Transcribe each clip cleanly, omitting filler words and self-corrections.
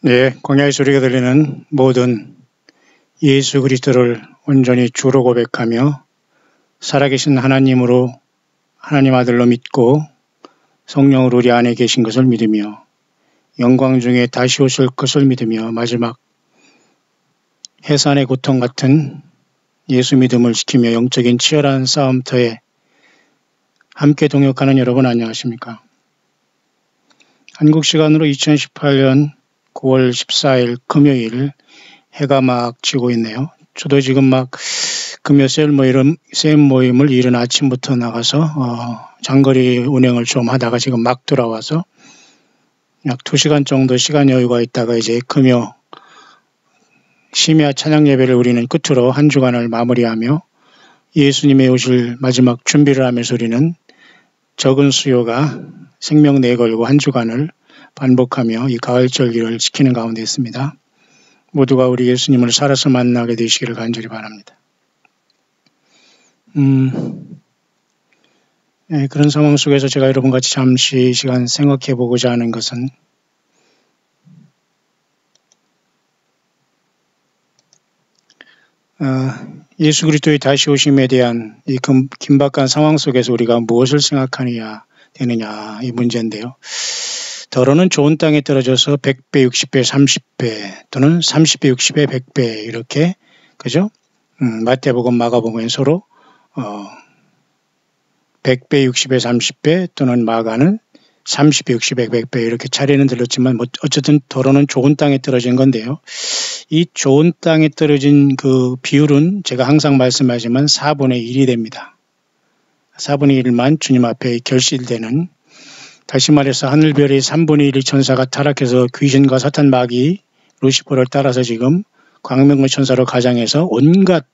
네, 광야의 소리가 들리는 모든 예수 그리스도를 온전히 주로 고백하며 살아계신 하나님으로 하나님 아들로 믿고 성령으로 우리 안에 계신 것을 믿으며 영광 중에 다시 오실 것을 믿으며 마지막 해산의 고통 같은 예수 믿음을 지키며 영적인 치열한 싸움터에 함께 동역하는 여러분 안녕하십니까? 한국 시간으로 2018년 9월 14일 금요일 해가 막 지고 있네요. 저도 지금 막 금요 셀 모임을 이른 아침부터 나가서 장거리 운행을 좀 하다가 지금 막 돌아와서 약 2시간 정도 시간 여유가 있다가 이제 금요 심야 찬양 예배를 우리는 끝으로 한 주간을 마무리하며 예수님의 오실 마지막 준비를 하면서 우리는 적은 수요가 생명 내걸고 한 주간을 반복하며 이 가을절기를 지키는 가운데 있습니다. 모두가 우리 예수님을 살아서 만나게 되시기를 간절히 바랍니다. 네, 그런 상황 속에서 제가 여러분 같이 잠시 시간 생각해 보고자 하는 것은 예수 그리스도의 다시 오심에 대한 이 긴박한 상황 속에서 우리가 무엇을 생각하느냐 되느냐 이 문제인데요. 더러는 좋은 땅에 떨어져서 100배, 60배, 30배 또는 30배, 60배, 100배 이렇게 그죠? 마태복음, 마가복음은 서로 100배, 60배, 30배 또는 마가는 30배, 60배, 100배 이렇게 차례는 들렸지만 어쨌든 더러는 좋은 땅에 떨어진 건데요. 이 좋은 땅에 떨어진 그 비율은 제가 항상 말씀하지만 4분의 1이 됩니다. 4분의 1만 주님 앞에 결실되는 다시 말해서 하늘별의 3분의 1의 천사가 타락해서 귀신과 사탄 마귀 루시퍼를 따라서 지금 광명의 천사로 가장해서 온갖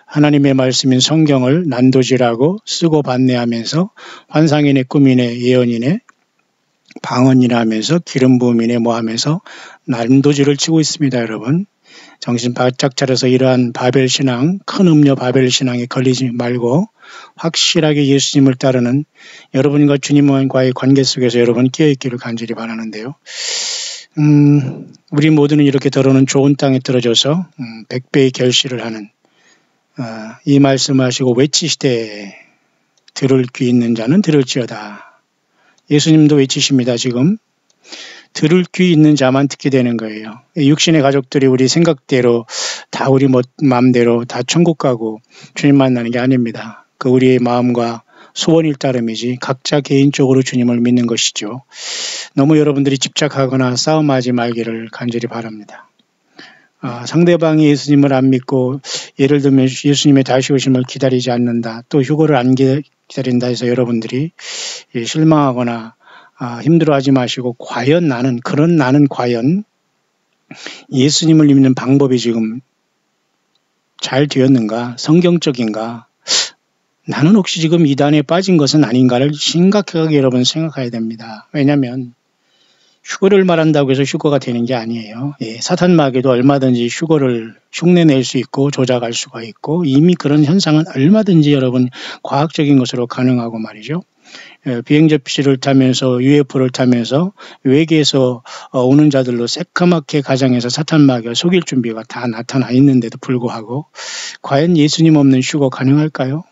하나님의 말씀인 성경을 난도질하고 쓰고 반내하면서 환상이네 꿈이네 예언이네 방언이나 하면서 기름 부음이네 뭐 하면서 난도질을 치고 있습니다. 여러분 정신 바짝 차려서 이러한 바벨신앙 큰 음료 바벨신앙에 걸리지 말고 확실하게 예수님을 따르는 여러분과 주님과의 관계 속에서 여러분 끼어있기를 간절히 바라는데요. 우리 모두는 이렇게 더러는 좋은 땅에 떨어져서 100배의 결실을 하는 이 말씀하시고 외치시되 들을 귀 있는 자는 들을지어다. 예수님도 외치십니다. 지금 들을 귀 있는 자만 듣게 되는 거예요. 육신의 가족들이 우리 생각대로 다 우리 마음대로 다 천국 가고 주님 만나는 게 아닙니다. 그 우리의 마음과 소원일 따름이지 각자 개인적으로 주님을 믿는 것이죠. 너무 여러분들이 집착하거나 싸움하지 말기를 간절히 바랍니다. 상대방이 예수님을 안 믿고 예를 들면 예수님의 다시 오심을 기다리지 않는다. 또 휴거를 안 기다린다 해서 여러분들이 실망하거나 힘들어하지 마시고 과연 나는 과연 예수님을 믿는 방법이 지금 잘 되었는가? 성경적인가? 나는 혹시 지금 이단에 빠진 것은 아닌가를 심각하게 여러분 생각해야 됩니다. 왜냐하면 휴거를 말한다고 해서 휴거가 되는 게 아니에요. 사탄 마귀도 얼마든지 휴거를 흉내낼 수 있고 조작할 수가 있고 이미 그런 현상은 얼마든지 여러분 과학적인 것으로 가능하고 말이죠. 비행접시를 타면서 UFO를 타면서 외계에서 오는 자들로 새까맣게 가장해서 사탄 마귀가 속일 준비가 다 나타나 있는데도 불구하고 과연 예수님 없는 휴거 가능할까요?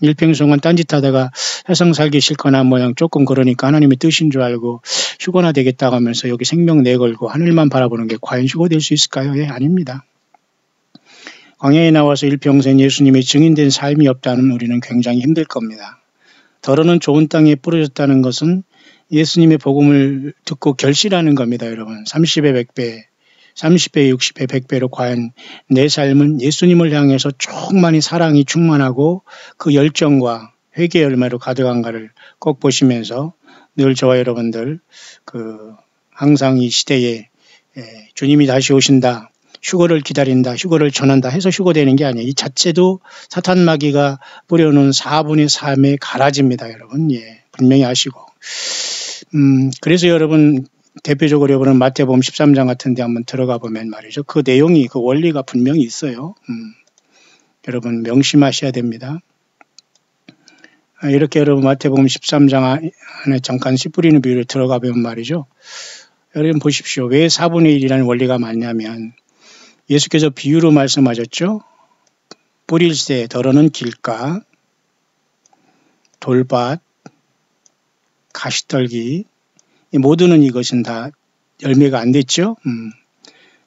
일평생은 딴짓하다가 세상 살기 싫거나 모양 조금 그러니까 하나님의 뜻인 줄 알고 휴거나 되겠다고 하면서 여기 생명 내걸고 하늘만 바라보는 게 과연 휴거될 수 있을까요? 예, 아닙니다. 광야에 나와서 일평생 예수님의 증인된 삶이 없다는 우리는 굉장히 힘들 겁니다. 더러는 좋은 땅에 뿌려졌다는 것은 예수님의 복음을 듣고 결실하는 겁니다. 여러분 30배, 100배, 30배, 60배, 100배로 과연 내 삶은 예수님을 향해서 충만히 사랑이 충만하고 그 열정과 회개 열매로 가득한가를 꼭 보시면서 늘 저와 여러분들 항상 이 시대에 주님이 다시 오신다. 휴거를 기다린다, 휴거를 전한다 해서 휴거되는 게 아니에요. 이 자체도 사탄 마귀가 뿌려놓은 4분의 3의 가라지입니다, 여러분. 예, 분명히 아시고. 그래서 여러분, 대표적으로 여러분은 마태복음 13장 같은 데 한번 들어가 보면 말이죠. 그 내용이, 그 원리가 분명히 있어요. 여러분 명심하셔야 됩니다. 이렇게 여러분 마태복음 13장 안에 잠깐 씨 뿌리는 비유를 들어가 보면 말이죠. 여러분 보십시오. 왜 4분의 1이라는 원리가 맞냐면 예수께서 비유로 말씀하셨죠. 뿌릴새, 더러는 길가, 돌밭, 가시떨기, 이 모두는 이것은 다 열매가 안 됐죠.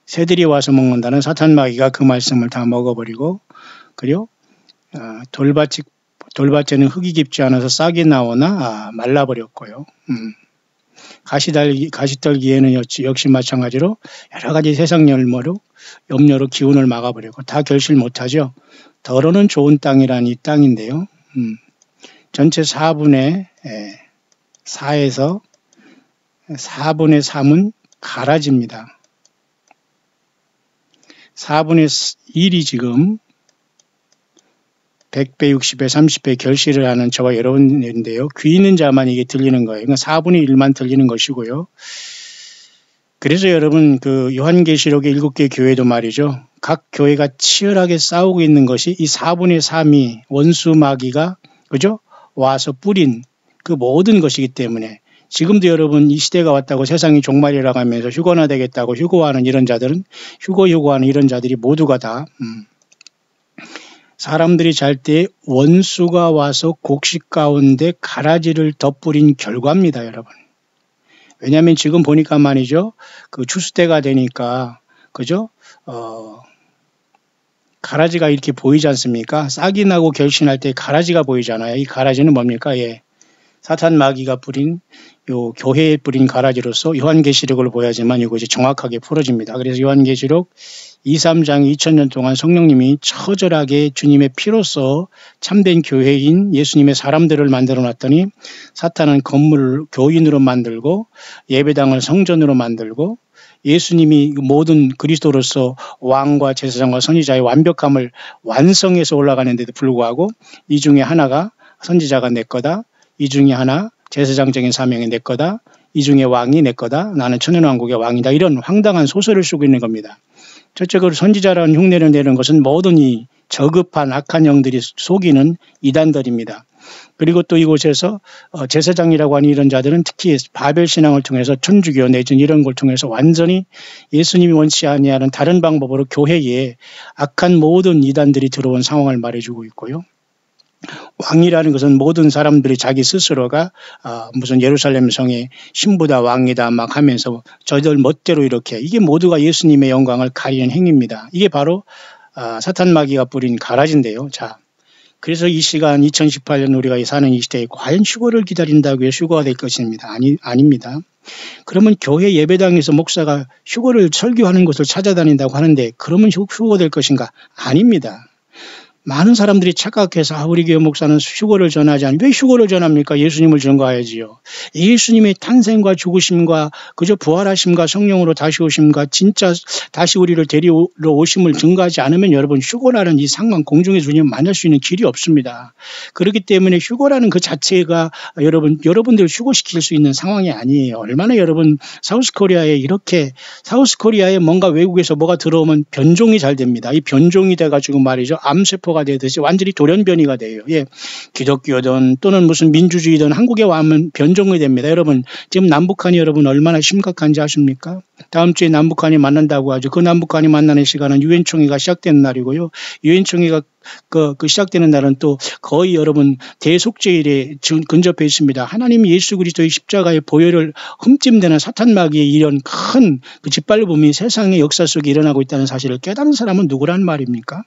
새들이 와서 먹는다는 사탄마귀가 그 말씀을 다 먹어버리고, 그리고 돌밭에는 흙이 깊지 않아서 싹이 나오나 말라버렸고요. 가시떨기에는 역시 마찬가지로 여러 가지 세상 염려로 기운을 막아버리고 다 결실 못하죠. 더러는 좋은 땅이란 이 땅인데요. 전체 4분의 4에서 4분의 3은 가라지입니다. 4분의 1이 지금 100배, 60배, 30배 결실을 하는 저와 여러분인데요. 귀 있는 자만 이게 들리는 거예요. 그러니까 4분의 1만 들리는 것이고요. 그래서 여러분 그 요한계시록의 7개 교회도 말이죠. 각 교회가 치열하게 싸우고 있는 것이 이 4분의 3이 원수 마귀가 그죠? 와서 뿌린 그 모든 것이기 때문에 지금도 여러분 이 시대가 왔다고 세상이 종말이라고 하면서 휴거나 되겠다고 휴거하는 이런 자들은 휴거하는 이런 자들이 모두가 다 사람들이 잘 때 원수가 와서 곡식 가운데 가라지를 덧뿌린 결과입니다, 여러분. 왜냐하면 지금 보니까 말이죠, 그 추수 때가 되니까 그죠? 가라지가 이렇게 보이지 않습니까? 싹이 나고 결실할 때 가라지가 보이잖아요. 이 가라지는 뭡니까? 사탄 마귀가 뿌린 요 교회에 뿌린 가라지로서 요한계시록을 보야지만 이것이 정확하게 풀어집니다. 그래서 요한계시록 2, 3장 2000년 동안 성령님이 처절하게 주님의 피로서 참된 교회인 예수님의 사람들을 만들어 놨더니 사탄은 건물을 교인으로 만들고 예배당을 성전으로 만들고 예수님이 모든 그리스도로서 왕과 제사장과 선지자의 완벽함을 완성해서 올라가는데도 불구하고 이 중에 하나가 선지자가 내 거다. 이 중에 하나 제사장적인 사명이 내 거다. 이 중에 왕이 내 거다. 나는 천연왕국의 왕이다. 이런 황당한 소설을 쓰고 있는 겁니다. 저쪽으로 선지자라는 흉내를 내는 것은 모든 이 저급한 악한 영들이 속이는 이단들입니다. 그리고 또 이곳에서 제사장이라고 하는 이런 자들은 특히 바벨 신앙을 통해서 천주교 내지는 이런 걸 통해서 완전히 예수님이 원치 아니하는 다른 방법으로 교회에 악한 모든 이단들이 들어온 상황을 말해주고 있고요. 왕이라는 것은 모든 사람들이 자기 스스로가 무슨 예루살렘 성의 신부다 왕이다 막 하면서 저들 멋대로 이렇게 이게 모두가 예수님의 영광을 가리는 행위입니다. 이게 바로 사탄 마귀가 뿌린 가라지인데요. 자, 그래서 이 시간 2018년 우리가 사는 이 시대에 과연 휴거를 기다린다고 해서 휴거가 될 것입니다. 아닙니다. 그러면 교회 예배당에서 목사가 휴거를 설교하는 것을 찾아다닌다고 하는데 그러면 휴거될 것인가? 아닙니다. 많은 사람들이 착각해서 우리 교회 목사는 휴거를 전하지 않니? 왜 휴거를 전합니까? 예수님을 전가해야지요. 예수님의 탄생과 죽으심과 그저 부활하심과 성령으로 다시 오심과 진짜 다시 우리를 데리러 오심을 증거하지 않으면 여러분 휴거라는 이 상황 공중의 주님 만날 수 있는 길이 없습니다. 그렇기 때문에 휴거라는 그 자체가 여러분들을 휴거시킬 수 있는 상황이 아니에요. 얼마나 여러분 사우스코리아에 뭔가 외국에서 뭐가 들어오면 변종이 잘 됩니다. 이 변종이 돼가지고 말이죠. 암세포 되듯이 완전히 돌연변이가 돼요. 기독교든 또는 무슨 민주주의든 한국에 와면 변종이 됩니다. 여러분 지금 남북한이 여러분 얼마나 심각한지 아십니까? 다음 주에 남북한이 만난다고 하죠. 그 남북한이 만나는 시간은 유엔 총회가 시작되는 날이고요. 유엔 총회가 그 시작되는 날은 또 거의 여러분 대속죄일에 근접해 있습니다. 하나님 예수 그리스도의 십자가의 보혈을 흠집내는 사탄 마귀의 이런 큰 그 짓밟음이 세상의 역사 속에 일어나고 있다는 사실을 깨닫는 사람은 누구란 말입니까?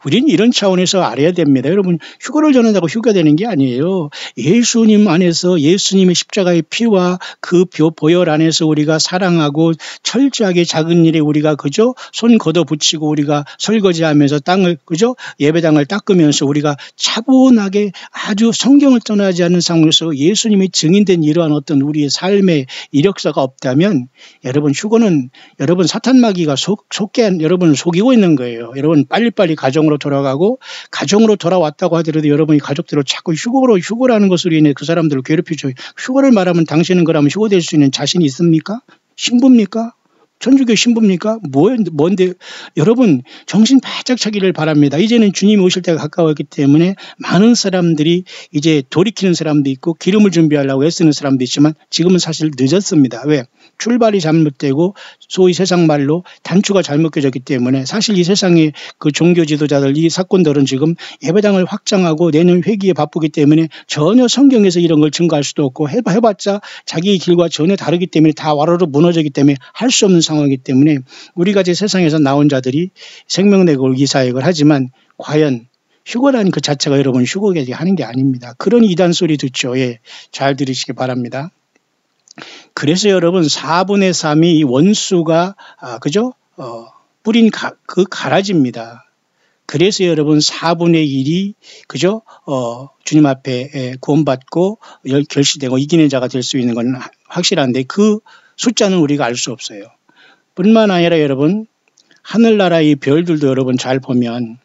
우리는 이런 차원에서 알아야 됩니다. 여러분 휴거를 전한다고 휴거되는 게 아니에요. 예수님 안에서 예수님의 십자가의 피와 그 보혈 안에서 우리가 사랑하고 철저하게 작은 일에 우리가 그저 손 걷어붙이고 우리가 설거지하면서 땅을 그저 예배당을 닦으면서 우리가 차분하게 아주 성경을 떠나지 않는 상황에서 예수님이 증인된 이러한 어떤 우리의 삶의 이력서가 없다면 여러분 휴거는 여러분 사탄 마귀가 여러분을 속이고 있는 거예요. 여러분 빨리빨리 가정으로 돌아가고 가정으로 돌아왔다고 하더라도 여러분이 가족들을 자꾸 휴거라는 것으로 인해 그 사람들을 괴롭히죠. 휴거를 말하면 당신은 그러면 휴거될 수 있는 자신이 있습니까? 신부입니까? 천주교 신부입니까? 뭔데? 여러분 정신 바짝 차기를 바랍니다. 이제는 주님이 오실 때가 가까웠기 때문에 많은 사람들이 이제 돌이키는 사람도 있고 기름을 준비하려고 애쓰는 사람도 있지만 지금은 사실 늦었습니다. 왜? 출발이 잘못되고 소위 세상 말로 단추가 잘못 껴졌기 때문에 사실 이 세상의 그 종교 지도자들 이 사건들은 지금 예배당을 확장하고 내년 회기에 바쁘기 때문에 전혀 성경에서 이런 걸 증거할 수도 없고 해봤자 자기의 길과 전혀 다르기 때문에 다 와로로 무너지기 때문에 할 수 없는 상황이기 때문에 우리가 제 세상에서 나온 자들이 생명 내고 기사역을 하지만 과연 휴거라는 그 자체가 여러분 휴거에 하는 게 아닙니다. 그런 이단 소리 듣죠. 예, 잘 들으시기 바랍니다. 그래서 여러분 4분의 3이 이 원수가 그죠? 뿌린 그 가라지입니다. 그래서 여러분 4분의 1이 그죠? 주님 앞에 구원받고 결실되고 이기는 자가 될 수 있는 건 확실한데 그 숫자는 우리가 알 수 없어요. 뿐만 아니라 여러분 하늘나라의 별들도 여러분 잘 보면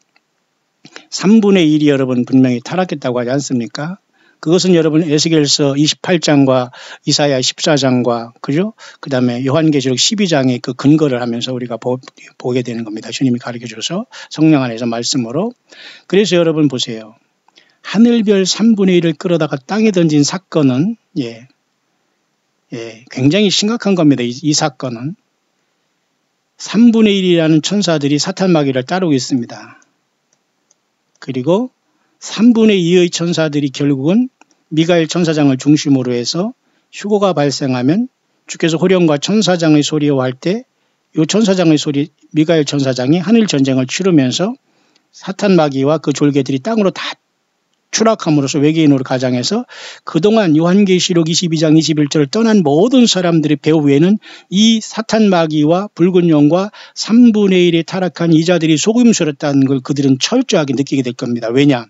3분의 1이 여러분 분명히 타락했다고 하지 않습니까? 그것은 여러분 에스겔서 28장과 이사야 14장과 그죠? 그다음에 요한계시록 12장의 그 근거를 하면서 우리가 보게 되는 겁니다. 주님이 가르쳐 줘서 성령 안에서 말씀으로. 그래서 여러분 보세요. 하늘별 3분의 1을 끌어다가 땅에 던진 사건은 굉장히 심각한 겁니다. 이 사건은 3분의 1이라는 천사들이 사탄 마귀를 따르고 있습니다. 그리고 3분의 2의 천사들이 결국은 미가엘 천사장을 중심으로 해서 휴거가 발생하면 주께서 호령과 천사장의 소리와 할 때 이 천사장의 소리 미가엘 천사장이 하늘 전쟁을 치르면서 사탄 마귀와 그 졸개들이 땅으로 다 추락함으로써 외계인으로 가장해서 그동안 요한계시록 22장 21절을 떠난 모든 사람들의 배후 위에는 이 사탄 마귀와 붉은 용과 3분의 1에 타락한 이자들이 속임수였다는 걸 그들은 철저하게 느끼게 될 겁니다. 왜냐?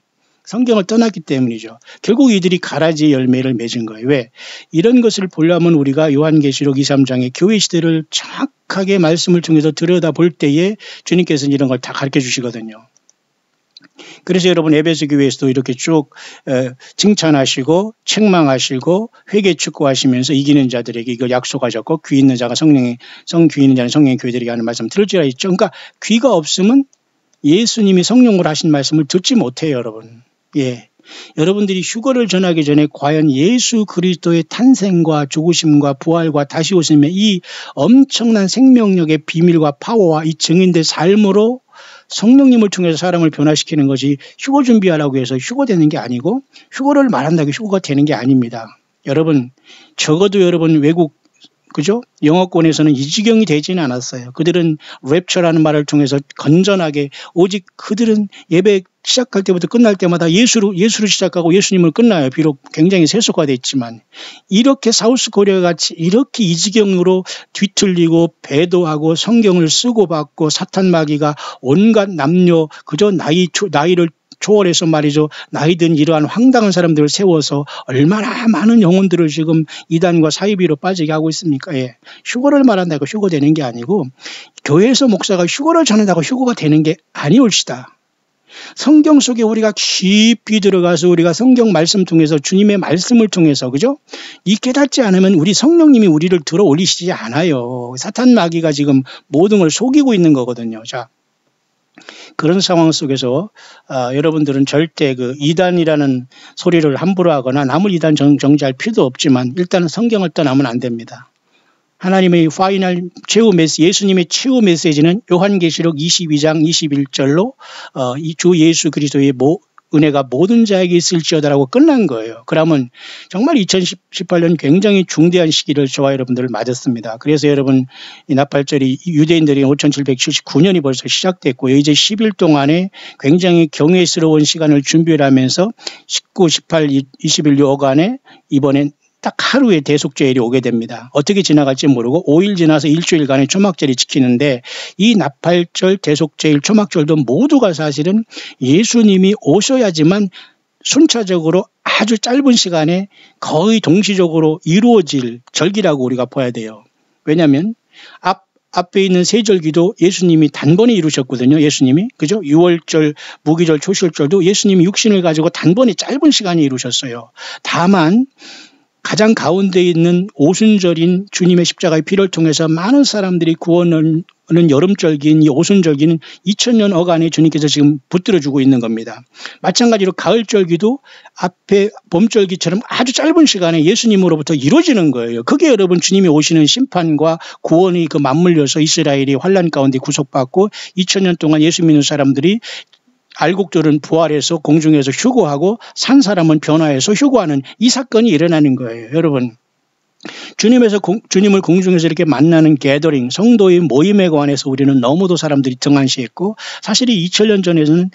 성경을 떠났기 때문이죠. 결국 이들이 가라지의 열매를 맺은 거예요. 왜? 이런 것을 보려면 우리가 요한계시록 2, 3장의 교회 시대를 정확하게 말씀을 통해서 들여다볼 때에 주님께서는 이런 걸 다 가르쳐 주시거든요. 그래서 여러분 에베소 교회에서도 이렇게 쭉 칭찬하시고 책망하시고 회개 축구하시면서 이기는 자들에게 이걸 약속하셨고 귀 있는 자가 귀 있는 자는 성령의 교회들에게 하는 말씀 들을 줄 알죠. 그러니까 귀가 없으면 예수님이 성령으로 하신 말씀을 듣지 못해요, 여러분. 예. 여러분들이 휴거를 전하기 전에 과연 예수 그리스도의 탄생과 죽으심과 부활과 다시 오심의 이 엄청난 생명력의 비밀과 파워와 이 증인된 삶으로 성령님을 통해서 사람을 변화시키는 것이 휴거 준비하라고 해서 휴거되는 게 아니고 휴거를 말한다고 휴거가 되는 게 아닙니다. 여러분 적어도 여러분 외국 그죠? 영어권에서는 이 지경이 되지는 않았어요. 그들은 랩처라는 말을 통해서 건전하게 오직 그들은 예배 시작할 때부터 끝날 때마다 예수로 시작하고 예수님을 끝나요. 비록 굉장히 세속화되어 있지만 이렇게 사우스 코리아 같이 이렇게 이 지경으로 뒤틀리고 배도하고 성경을 쓰고 받고 사탄 마귀가 온갖 남녀 그저 나이를 초월해서 말이죠. 나이 든 이러한 황당한 사람들을 세워서 얼마나 많은 영혼들을 지금 이단과 사이비로 빠지게 하고 있습니까? 예. 휴거를 말한다고 휴거되는 게 아니고 교회에서 목사가 휴거를 전한다고 휴거가 되는 게 아니올시다. 성경 속에 우리가 깊이 들어가서 우리가 성경 말씀 통해서 주님의 말씀을 통해서 그죠? 이 깨닫지 않으면 우리 성령님이 우리를 들어 올리시지 않아요. 사탄 마귀가 지금 모든 걸 속이고 있는 거거든요. 자. 그런 상황 속에서 여러분들은 절대 그 이단이라는 소리를 함부로 하거나 남을 이단 정죄할 필요도 없지만 일단은 성경을 떠나면 안 됩니다. 하나님의 파이널 최후 메시지, 예수님의 최후 메시지는 요한계시록 22장 21절로 이 주 예수 그리스도의 은혜가 모든 자에게 있을지어다라고 끝난 거예요. 그러면 정말 2018년 굉장히 중대한 시기를 저와 여러분들을 맞았습니다. 그래서 여러분 이 나팔절이 유대인들이 5779년이 벌써 시작됐고요. 이제 10일 동안에 굉장히 경외스러운 시간을 준비를 하면서 19, 18, 20일 요간에 이번엔 딱 하루에 대속죄일이 오게 됩니다. 어떻게 지나갈지 모르고 5일 지나서 일주일간의 초막절이 지키는데 이 나팔절, 대속죄일, 초막절도 모두가 사실은 예수님이 오셔야지만 순차적으로 아주 짧은 시간에 거의 동시적으로 이루어질 절기라고 우리가 봐야 돼요. 왜냐하면 앞에 있는 세절기도 예수님이 단번에 이루셨거든요. 예수님이. 그죠? 6월절, 무기절, 초실절도 예수님이 육신을 가지고 단번에 짧은 시간에 이루셨어요. 다만 가장 가운데 있는 오순절인 주님의 십자가의 피를 통해서 많은 사람들이 구원을 하는 여름절기인 이 오순절기는 2000년 어간에 주님께서 지금 붙들어주고 있는 겁니다. 마찬가지로 가을절기도 앞에 봄절기처럼 아주 짧은 시간에 예수님으로부터 이루어지는 거예요. 그게 여러분 주님이 오시는 심판과 구원이 그 맞물려서 이스라엘이 환란 가운데 구속받고 2000년 동안 예수 믿는 사람들이 알곡들은 부활해서 공중에서 휴거하고 산 사람은 변화해서 휴거하는 이 사건이 일어나는 거예요. 여러분, 주님을 공중에서 이렇게 만나는 게더링, 성도의 모임에 관해서 우리는 너무도 사람들이 등한시했고, 사실 이 2000년 전에는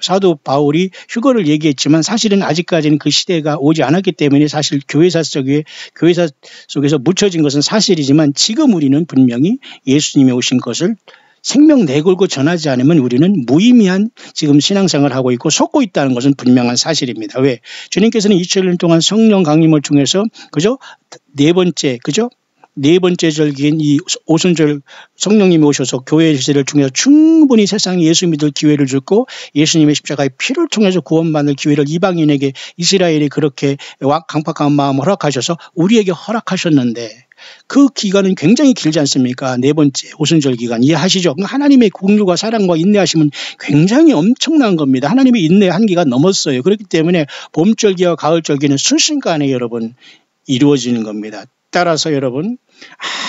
사도 바울이 휴거를 얘기했지만 사실은 아직까지는 그 시대가 오지 않았기 때문에 사실 교회사 속에서 묻혀진 것은 사실이지만 지금 우리는 분명히 예수님이 오신 것을 생명 내걸고 전하지 않으면 우리는 무의미한 지금 신앙생활을 하고 있고 속고 있다는 것은 분명한 사실입니다. 왜? 주님께서는 2000년 동안 성령 강림을 통해서 네 번째 절기인 이 오순절 성령님이 오셔서 교회 시대를 통해서 충분히 세상에 예수 믿을 기회를 줬고 예수님의 십자가의 피를 통해서 구원받을 기회를 이방인에게 이스라엘이 그렇게 강팍한 마음을 허락하셔서 우리에게 허락하셨는데 그 기간은 굉장히 길지 않습니까? 네 번째 오순절 기간 이해하시죠? 하나님의 긍휼과 사랑과 인내하심은 굉장히 엄청난 겁니다. 하나님의 인내 한계가 넘었어요. 그렇기 때문에 봄절기와 가을절기는 순식간에 여러분 이루어지는 겁니다. 따라서 여러분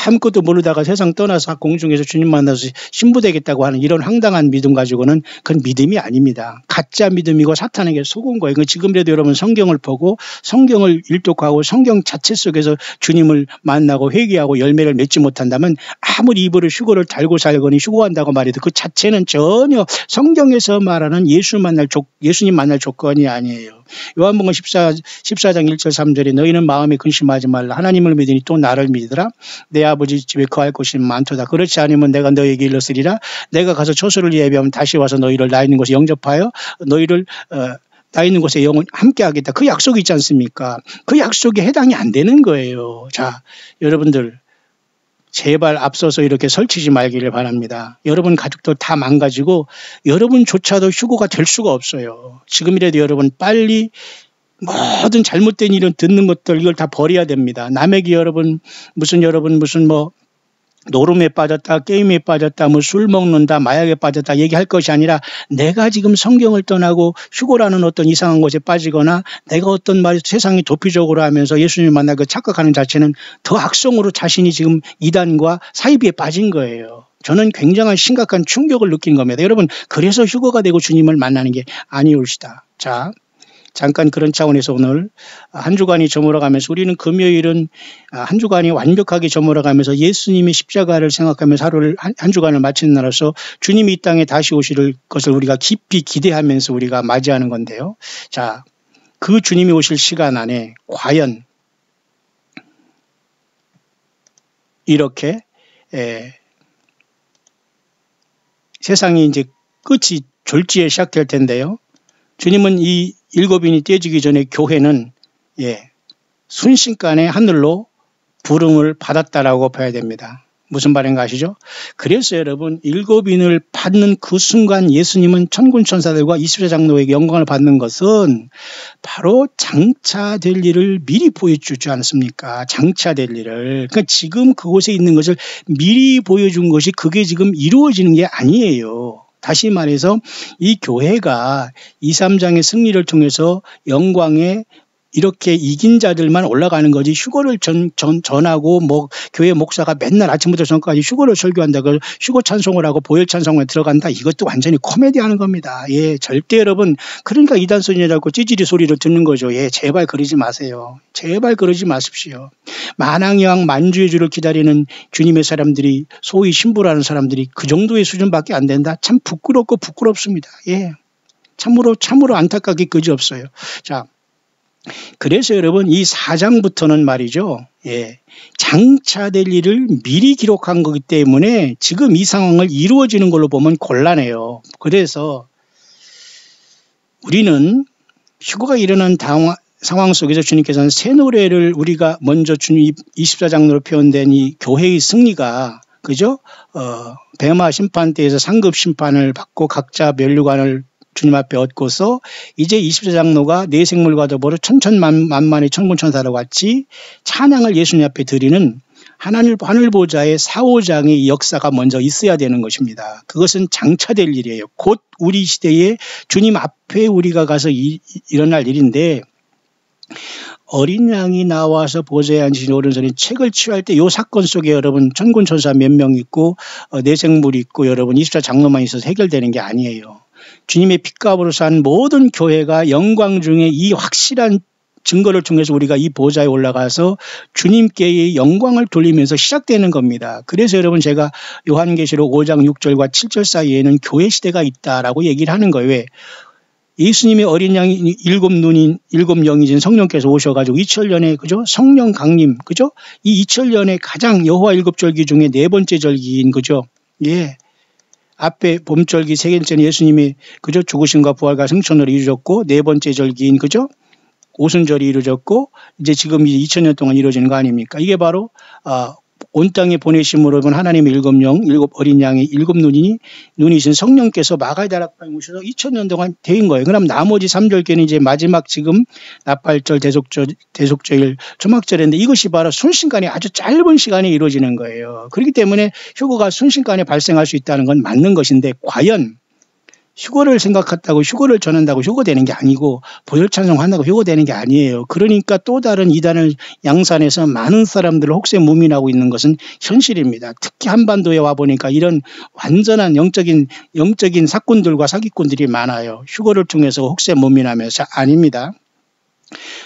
아무것도 모르다가 세상 떠나서 공중에서 주님 만나서 신부되겠다고 하는 이런 황당한 믿음 가지고는 그건 믿음이 아닙니다. 가짜 믿음이고 사탄에게 속은 거예요. 지금이라도 여러분 성경을 보고 성경을 일독하고 성경 자체 속에서 주님을 만나고 회개하고 열매를 맺지 못한다면 아무리 입으로 휴거를 달고 살거니 휴거한다고 말해도 그 자체는 전혀 성경에서 말하는 예수님 만날 조건이 아니에요. 요한복음 14장 1절 3절에 너희는 마음에 근심하지 말라. 하나님을 믿으니 또 나를 믿으라. 내 아버지 집에 거할 곳이 많도다. 그렇지 않으면 내가 너희에게 일렀으리라. 내가 가서 처소를 예비하면 다시 와서 너희를 나 있는 곳에 영접하여 너희를 나 있는 곳에 영원 함께 하겠다. 그 약속이 있지 않습니까? 그 약속에 해당이 안 되는 거예요. 자, 여러분들 제발 앞서서 이렇게 설치지 말기를 바랍니다. 여러분 가족들 다 망가지고 여러분조차도 휴거가 될 수가 없어요. 지금이라도 여러분 빨리 모든 잘못된 일은 듣는 것들 이걸 다 버려야 됩니다. 남에게 여러분 무슨 노름에 빠졌다, 게임에 빠졌다, 술 먹는다, 마약에 빠졌다 얘기할 것이 아니라 내가 지금 성경을 떠나고 휴거라는 어떤 이상한 것에 빠지거나 내가 어떤 말이 세상이 도피적으로 하면서 예수님 만나고 착각하는 자체는 더 악성으로 자신이 지금 이단과 사이비에 빠진 거예요. 저는 굉장한 심각한 충격을 느낀 겁니다. 여러분 그래서 휴거가 되고 주님을 만나는 게 아니올시다. 자, 잠깐 그런 차원에서 오늘 한 주간이 저물어가면서 우리는 금요일은 한 주간이 완벽하게 저물어가면서 예수님의 십자가를 생각하면서 하루를 한 주간을 마치는 날로서 주님이 이 땅에 다시 오실 것을 우리가 깊이 기대하면서 우리가 맞이하는 건데요. 자, 그 주님이 오실 시간 안에 과연 이렇게 세상이 이제 끝이 졸지에 시작될 텐데요. 주님은 이 일곱인이 떼지기 전에 교회는 순식간에 하늘로 부름을 받았다라고 봐야 됩니다. 무슨 말인가 아시죠? 그래서 여러분 일곱인을 받는 그 순간 예수님은 천군 천사들과 24장로에게 영광을 받는 것은 바로 장차될 일을 미리 보여주지 않습니까? 장차될 일을. 그러니까 지금 그곳에 있는 것을 미리 보여준 것이 그게 지금 이루어지는 게 아니에요. 다시 말해서 이 교회가 2, 3장의 승리를 통해서 영광에 이렇게 이긴 자들만 올라가는 거지 휴거를 전하고 교회 목사가 맨날 아침부터 저녁까지 휴거를 설교한다고 휴거 찬송을 하고 보혈 찬송에 들어간다. 이것도 완전히 코미디 하는 겁니다. 절대 여러분 그러니까 이단 소리라고 찌질이 소리를 듣는 거죠. 제발 그러지 마세요. 제발 그러지 마십시오. 만왕의 왕 만주의 주를 기다리는 주님의 사람들이 소위 신부라는 사람들이 그 정도의 수준밖에 안 된다. 참 부끄럽고 부끄럽습니다. 참으로 안타깝게 그지없어요. 자. 그래서 여러분 이 4장부터는 말이죠. 장차될 일을 미리 기록한 거기 때문에 지금 이 상황을 이루어지는 걸로 보면 곤란해요. 그래서 우리는 휴거가 일어난 상황 속에서 주님께서는 새 노래를 우리가 먼저 주님 24장으로 표현된 이 교회의 승리가 그죠? 베마 심판 때에서 상급 심판을 받고 각자 면류관을 주님 앞에 얻고서 이제 24장로가 내 생물과 더불어 천천만만의 천군천사로 같이 찬양을 예수님 앞에 드리는 하늘 보좌의 사오장의 역사가 먼저 있어야 되는 것입니다. 그것은 장차될 일이에요. 곧 우리 시대에 주님 앞에 우리가 가서 일어날 일인데, 어린 양이 나와서 보좌에 앉으신 오른손에 책을 취할 때 이 사건 속에 여러분 천군천사 몇 명 있고 내생물이 있고 여러분 24장로만 있어서 해결되는 게 아니에요. 주님의 핏값으로 산 모든 교회가 영광 중에 이 확실한 증거를 통해서 우리가 이 보좌에 올라가서 주님께의 영광을 돌리면서 시작되는 겁니다. 그래서 여러분 제가 요한계시록 5장 6절과 7절 사이에는 교회 시대가 있다라고 얘기를 하는 거예요. 왜? 예수님의 어린 양이 일곱 영이신 성령께서 오셔가지고 이천년에 그죠? 성령 강림 그죠? 이 이천년에 가장 여호와 일곱 절기 중에 네 번째 절기인 그죠? 예. 앞에 봄절기 세 번째는 예수님이 그죠? 죽으심과 부활과 승천으로 이루어졌고 네 번째 절기인 그죠? 오순절이 이루어졌고 이제 지금 2000년 동안 이루어지는 거 아닙니까? 이게 바로 온 땅에 보내심으로 본 하나님의 일곱 영, 일곱 어린 양의 일곱 눈이신 성령께서 마가다락방에 오셔서 2000년 동안 된 거예요. 그럼 나머지 3절기는 이제 마지막 지금 나팔절, 대속절, 초막절인데 이것이 바로 순식간에 아주 짧은 시간에 이루어지는 거예요. 그렇기 때문에 휴거가 순식간에 발생할 수 있다는 건 맞는 것인데 과연 휴거를 생각했다고 휴거를 전한다고 휴거되는 게 아니고 보혈 찬송한다고 휴거되는 게 아니에요. 그러니까 또 다른 이단을 양산해서 많은 사람들을 혹세무민하고 있는 것은 현실입니다. 특히 한반도에 와보니까 이런 완전한 영적인 사꾼들과 사기꾼들이 많아요. 휴거를 통해서 혹세무민하면서 아닙니다.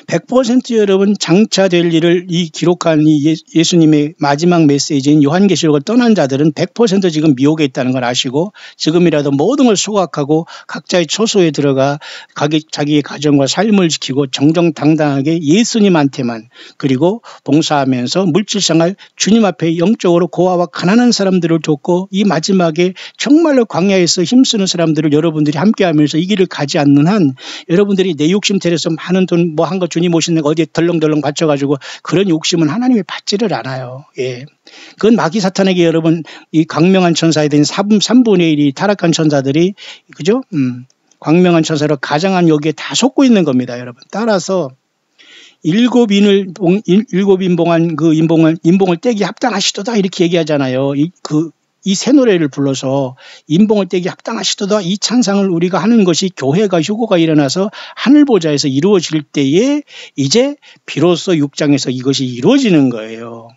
100% 여러분 장차될 일을 기록한 이 예수님의 마지막 메시지인 요한계시록을 떠난 자들은 100% 지금 미혹에 있다는 걸 아시고 지금이라도 모든 걸 소각하고 각자의 처소에 들어가 자기의 가정과 삶을 지키고 정정당당하게 예수님한테만 그리고 봉사하면서 물질생활 주님 앞에 영적으로 고아와 가난한 사람들을 돕고 이 마지막에 정말로 광야에서 힘쓰는 사람들을 여러분들이 함께하면서 이 길을 가지 않는 한 여러분들이 내 욕심 ter에서 많은 돈 뭐 한 거 주님 오시는 거 어디에 덜렁덜렁 바쳐가지고 그런 욕심은 하나님이 받지를 않아요. 예. 그건 마귀 사탄에게 여러분 이 광명한 천사에 대한 3분의 1이 타락한 천사들이 그죠? 광명한 천사로 가장한 여기에 다 속고 있는 겁니다, 여러분. 따라서 일곱 인봉한 그 인봉을 떼기 합당하시도다 이렇게 얘기하잖아요. 이 새 노래를 불러서 인봉을 떼기 합당하시도다 이 찬상을 우리가 하는 것이 교회가 휴거가 일어나서 하늘보좌에서 이루어질 때에 이제 비로소 6장에서 이것이 이루어지는 거예요.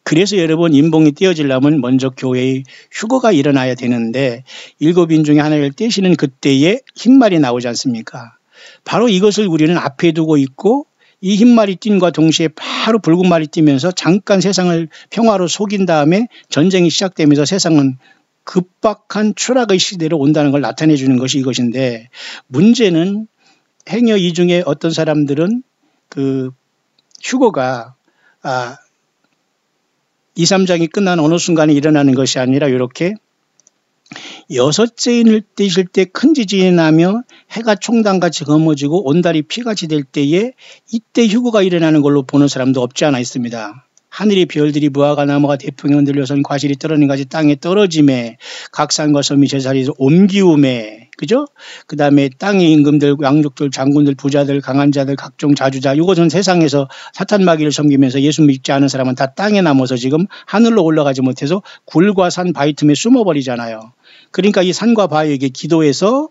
그래서 여러분 인봉이 떼어지려면 먼저 교회의 휴거가 일어나야 되는데 일곱인 중에 하나를 떼시는 그때에 흰말이 나오지 않습니까? 바로 이것을 우리는 앞에 두고 있고 이 흰말이 띈과 동시에 바로 붉은 말이 뛰면서 잠깐 세상을 평화로 속인 다음에 전쟁이 시작되면서 세상은 급박한 추락의 시대로 온다는 걸 나타내 주는 것이 이것인데 문제는 행여 이 중에 어떤 사람들은 그 휴거가 2, 3장이 끝난 어느 순간에 일어나는 것이 아니라 이렇게 여섯째 인을 떼실 때 큰 지진이 나며 해가 총단같이 검어지고 온달이 피같이 될 때에 이때 휴거가 일어나는 걸로 보는 사람도 없지 않아 있습니다. 하늘의 별들이 무화과 나무가 대풍에 흔들려선 과실이 떨어진 것이 땅에 떨어짐에 각 산과 섬이 제자리에서 옮기움에 그죠? 그 다음에 땅의 임금들, 왕족들, 장군들, 부자들, 강한 자들, 각종 자주자 이것은 세상에서 사탄 마귀를 섬기면서 예수 믿지 않은 사람은 다 땅에 남아서 지금 하늘로 올라가지 못해서 굴과 산 바위 틈에 숨어버리잖아요. 그러니까 이 산과 바위에게 기도해서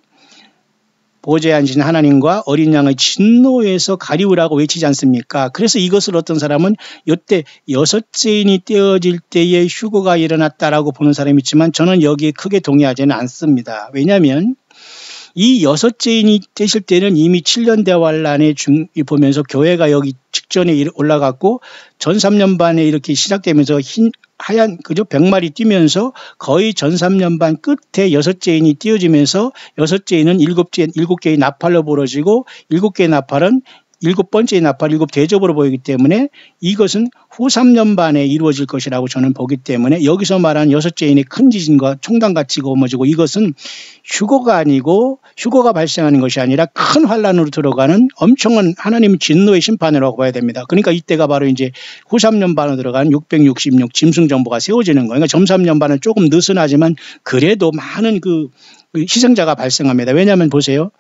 보좌에 앉으신 하나님과 어린 양의 진노에서 가리우라고 외치지 않습니까? 그래서 이것을 어떤 사람은 이때 여섯째 인이 떼어질 때에 휴거가 일어났다라고 보는 사람이 있지만 저는 여기에 크게 동의하지는 않습니다. 왜냐하면 이 여섯째 인이 떼실 때는 이미 7년 대환란에 보면서 교회가 여기 직전에 올라갔고 전 3년 반에 이렇게 시작되면서 하얀 그죠 백말이 뛰면서 거의 전 3년 반 끝에 여섯째 인이 띄어지면서 여섯째 인은 일곱 개의 나팔로 벌어지고 7개의 나팔은 7번째 나팔 7대접으로 보이기 때문에 이것은 후 3년 반에 이루어질 것이라고 저는 보기 때문에 여기서 말하는 여섯째 인의 큰 지진과 총단같이 거머쥐고 이것은 휴거가 아니고 휴거가 발생하는 것이 아니라 큰 환란으로 들어가는 엄청난 하나님 진노의 심판이라고 봐야 됩니다. 그러니까 이때가 바로 이제 후 3년 반으로 들어간 666 짐승 정보가 세워지는 거예요. 그러니까 전 3년 반은 조금 느슨하지만 그래도 많은 그 희생자가 발생합니다. 왜냐하면 보세요.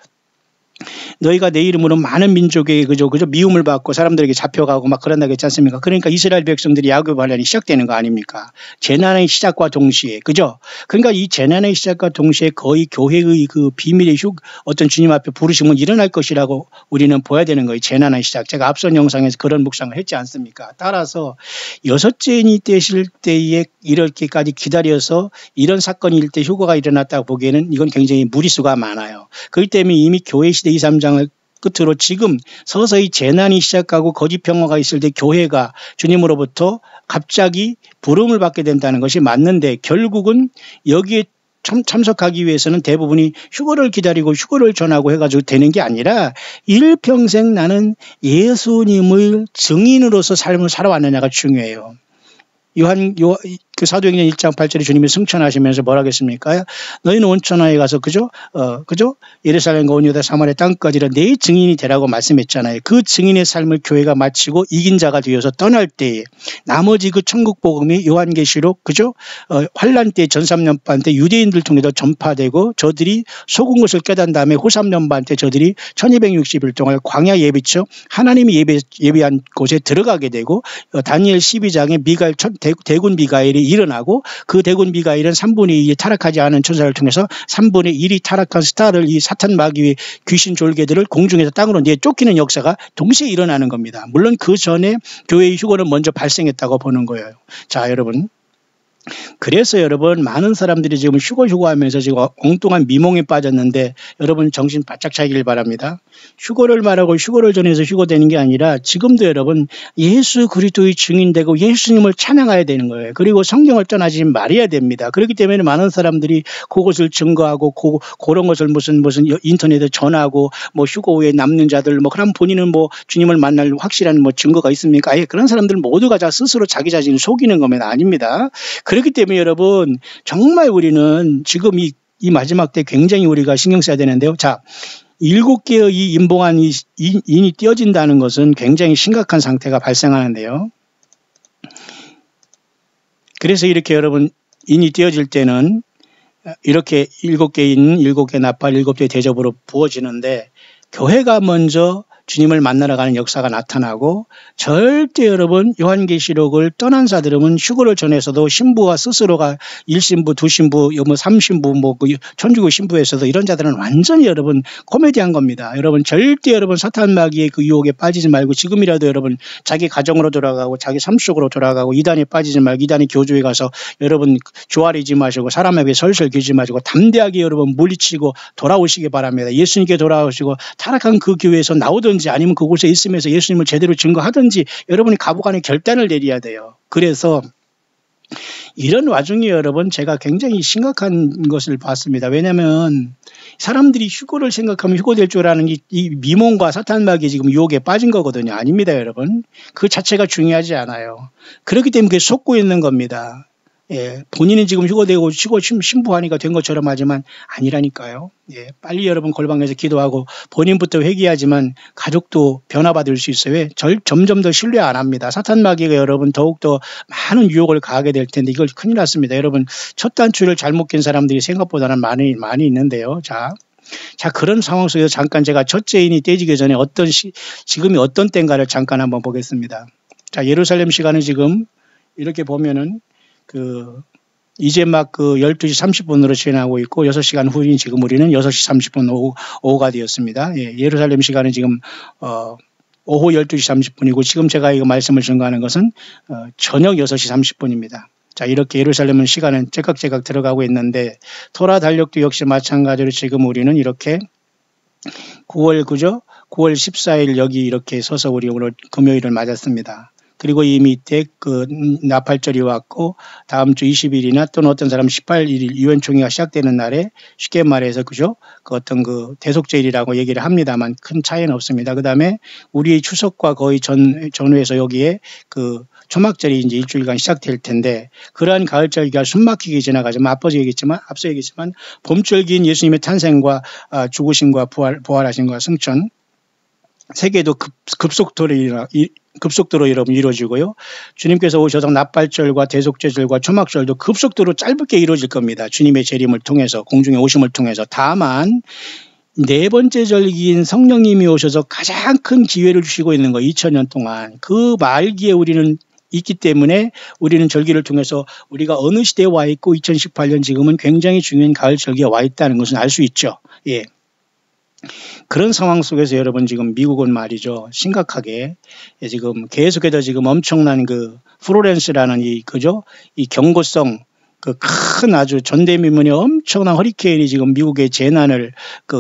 너희가 내 이름으로 많은 민족에게 그저 미움을 받고 사람들에게 잡혀가고 막 그런다고 했지 않습니까? 그러니까 이스라엘 백성들이 야곱 반란이 시작되는 거 아닙니까? 재난의 시작과 동시에, 그죠? 그러니까 이 재난의 시작과 동시에 거의 교회의 그 비밀의 어떤 주님 앞에 부르심은 일어날 것이라고 우리는 보아야 되는 거예요. 재난의 시작. 제가 앞선 영상에서 그런 묵상을 했지 않습니까? 따라서 여섯째 인이 되실 때에 이렇게까지 기다려서 이런 사건이 일 때 휴거가 일어났다고 보기에는 이건 굉장히 무리수가 많아요. 그렇기 때문에 이미 교회 시대 2, 3장을 끝으로 지금 서서히 재난이 시작하고 거짓 평화가 있을 때 교회가 주님으로부터 갑자기 부름을 받게 된다는 것이 맞는데 결국은 여기에 참석하기 위해서는 대부분이 휴거를 기다리고 휴거를 전하고 해가지고 되는 게 아니라 일평생 나는 예수님을 증인으로서 삶을 살아왔느냐가 중요해요. 그 사도행전 1장 8절에 주님이 승천하시면서 뭐라 하겠습니까? 너희는 온 천하에 가서 그죠? 예루살렘과 온 유다 사마리아 땅까지는 내 증인이 되라고 말씀했잖아요. 그 증인의 삶을 교회가 마치고 이긴 자가 되어서 떠날 때에 나머지 그 천국 복음이 요한계시록 그죠? 환란 때 전 3년반 때 유대인들 통해서 전파되고 저들이 속은 것을 깨닫은 다음에 후 3년반 때 저들이 1260일 동안 광야 예비처 하나님이 예비한 곳에 들어가게 되고 다니엘 12장에 대군 미가엘이 일어나고 그 대군 미가엘은 3분의 2에 타락하지 않은 천사를 통해서 3분의 1이 타락한 스타를 이 사탄 마귀의 귀신 졸개들을 공중에서 땅으로 내쫓기는 역사가 동시에 일어나는 겁니다. 물론 그 전에 교회의 휴거는 먼저 발생했다고 보는 거예요. 자, 여러분. 그래서 여러분 많은 사람들이 지금 휴거하면서 지금 엉뚱한 미몽에 빠졌는데 여러분 정신 바짝 차리길 바랍니다. 휴거를 말하고 휴거를 전해서 휴거되는 게 아니라 지금도 여러분 예수 그리스도의 증인되고 예수님을 찬양해야 되는 거예요. 그리고 성경을 떠나지 말아야 됩니다. 그렇기 때문에 많은 사람들이 그것을 증거하고 그런 것을 무슨 인터넷에 전하고 뭐 휴거 후에 남는 자들 뭐 그럼 본인은 뭐 주님을 만날 확실한 뭐 증거가 있습니까? 아예 그런 사람들 모두가 스스로 자기 자신을 속이는 거면 아닙니다. 그렇기 때문에 여러분 정말 우리는 지금 이 마지막 때 굉장히 우리가 신경 써야 되는데요. 자, 7개의 이 임봉한 인이 띄어진다는 것은 굉장히 심각한 상태가 발생하는데요. 그래서 이렇게 여러분 인이 띄어질 때는 이렇게 7개 인, 7개 나팔, 7개 대접으로 부어지는데 교회가 먼저 주님을 만나러 가는 역사가 나타나고 절대 여러분 요한계시록을 떠난 자들은 휴거를 전해서도 신부와 스스로가 1신부, 2신부, 3신부, 천주교 신부에서도 이런 자들은 완전히 여러분 코미디한 겁니다. 여러분 절대 여러분 사탄 마귀의 그 유혹에 빠지지 말고 지금이라도 여러분 자기 가정으로 돌아가고 자기 삶 속으로 돌아가고 이단에 빠지지 말고 이단의 교조에 가서 여러분 조아리지 마시고 사람에게 설설 기지 마시고 담대하게 여러분 물리치고 돌아오시기 바랍니다. 예수님께 돌아오시고 타락한 그 교회에서 나오든지 아니면 그곳에 있으면서 예수님을 제대로 증거하든지 여러분이 가부간의 결단을 내려야 돼요. 그래서 이런 와중에 여러분 제가 굉장히 심각한 것을 봤습니다. 왜냐하면 사람들이 휴거를 생각하면 휴거될 줄 아는 이 미몽과 사탄마귀 지금 유혹에 빠진 거거든요. 아닙니다, 여러분. 그 자체가 중요하지 않아요. 그렇기 때문에 그게 속고 있는 겁니다. 예, 본인은 지금 휴거되고 신부하니까 된 것처럼 하지만 아니라니까요. 예, 빨리 여러분 골방에서 기도하고 본인부터 회개하지만 가족도 변화받을 수 있어요. 왜? 점점 더 신뢰 안 합니다. 사탄 마귀가 여러분 더욱더 많은 유혹을 가하게 될 텐데 이걸 큰일 났습니다. 여러분 첫 단추를 잘못 낀 사람들이 생각보다는 많이 있는데요. 자, 그런 상황 속에서 잠깐 제가 첫째 인이 떼지기 전에 지금이 어떤 때인가를 잠깐 한번 보겠습니다. 자, 예루살렘 시간은 지금 이렇게 보면은 이제 막 12시 30분으로 지나고 있고 6시간 후인 지금 우리는 6시 30분 오후가 되었습니다. 예, 예루살렘 시간은 지금 오후 12시 30분이고 지금 제가 이거 말씀을 증거하는 것은 저녁 6시 30분입니다. 자, 이렇게 예루살렘은 시간은 째깍째깍 들어가고 있는데 토라 달력도 역시 마찬가지로 지금 우리는 이렇게 9월 14일 여기 이렇게 서서 우리 오늘 금요일을 맞았습니다. 그리고 이 밑에 나팔절이 왔고 다음 주 20일이나 또는 어떤 사람 18일 유엔총회가 시작되는 날에 쉽게 말해서 그죠? 어떤 대속제일이라고 얘기를 합니다만 큰 차이는 없습니다. 그 다음에 우리의 추석과 거의 전후에서 여기에 초막절이 이제 일주일간 시작될 텐데 그러한 가을절기가 숨막히게 지나가지만 앞서 얘기했지만 봄절기인 예수님의 탄생과 죽으심과 부활하심과 승천 세계도 급속도로 여러분 이루어지고요. 주님께서 오셔서 납발절과 대속죄절과 초막절도 급속도로 짧게 이루어질 겁니다. 주님의 재림을 통해서, 공중에 오심을 통해서. 다만 네 번째 절기인 성령님이 오셔서 가장 큰 기회를 주시고 있는 거, 2000년 동안 그 말기에 우리는 있기 때문에 우리는 절기를 통해서 우리가 어느 시대에 와 있고 2018년 지금은 굉장히 중요한 가을 절기에 와 있다는 것은 알 수 있죠. 예. 그런 상황 속에서 여러분 지금 미국은 말이죠, 심각하게 지금 계속해서 지금 엄청난 그 플로렌스라는 이 경고성 그 큰 아주 전대미문의 엄청난 허리케인이 지금 미국의 재난을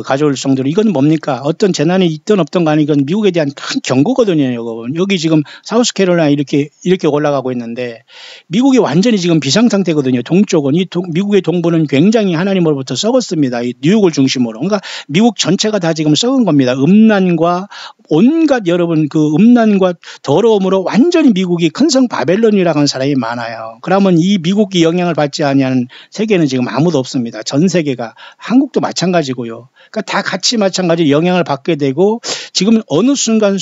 가져올 정도로, 이건 뭡니까? 어떤 재난이 있든 없든 간에 이건 미국에 대한 큰 경고거든요. 여기 지금 사우스캐롤라이나 이렇게 올라가고 있는데 미국이 완전히 지금 비상 상태거든요. 동쪽은 미국의 동부는 굉장히 하나님으로부터 썩었습니다. 이 뉴욕을 중심으로. 그러니까 미국 전체가 다 지금 썩은 겁니다. 음란과 온갖 여러분 그 음란과 더러움으로 완전히 미국이 큰 성 바벨론이라고 하는 사람이 많아요. 그러면 이 미국이 영향을 받지 아니하는 세계는 지금 아무도 없습니다. 전 세계가, 한국도 마찬가지고요. 그러니까 다 같이 마찬가지로 영향을 받게 되고 지금 어느 순간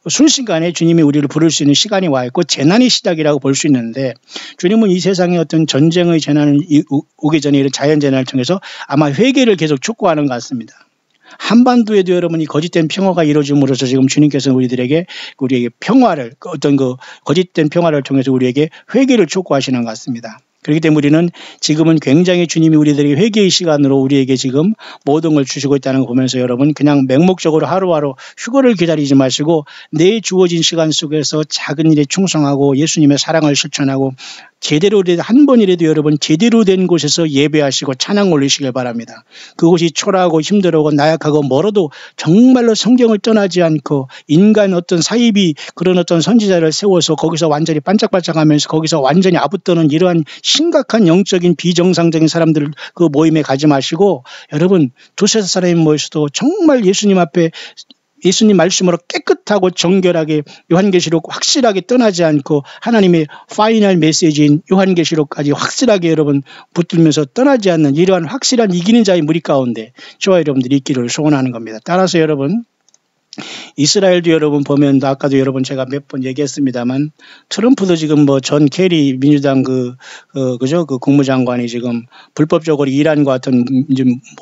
순식간에 주님이 우리를 부를 수 있는 시간이 와 있고 재난의 시작이라고 볼 수 있는데, 주님은 이 세상에 어떤 전쟁의 재난이 오기 전에 이런 자연재난을 통해서 아마 회개를 계속 촉구하는 것 같습니다. 한반도에도 여러분이 거짓된 평화가 이루어짐으로써 지금 주님께서는 우리에게 평화를, 어떤 그 거짓된 평화를 통해서 우리에게 회개를 촉구하시는 것 같습니다. 그렇기 때문에 우리는 지금은 굉장히 주님이 우리들에게 회개의 시간으로 우리에게 지금 모든 걸 주시고 있다는 걸 보면서 여러분 그냥 맹목적으로 하루하루 휴거를 기다리지 마시고 내 주어진 시간 속에서 작은 일에 충성하고 예수님의 사랑을 실천하고 제대로 한 번이라도 여러분 제대로 된 곳에서 예배하시고 찬양 올리시길 바랍니다. 그곳이 초라하고 힘들고 나약하고 멀어도 정말로 성경을 떠나지 않고 인간 어떤 사이비 그런 어떤 선지자를 세워서 거기서 완전히 반짝반짝하면서 거기서 완전히 아부떠는 이러한 심각한 영적인 비정상적인 사람들 그 모임에 가지 마시고 여러분 두세 사람이 모여서도 정말 예수님 앞에 예수님 말씀으로 깨끗하고 정결하게 요한계시록 확실하게 떠나지 않고 하나님의 파이널 메시지인 요한계시록까지 확실하게 여러분 붙들면서 떠나지 않는 이러한 확실한 이기는 자의 무리 가운데 저와 여러분들이 있기를 소원하는 겁니다. 따라서 여러분 이스라엘도 여러분 보면 아까도 여러분 제가 몇 번 얘기했습니다만 트럼프도 지금 뭐 전 케리 민주당 그 국무장관이 지금 불법적으로 이란과 같은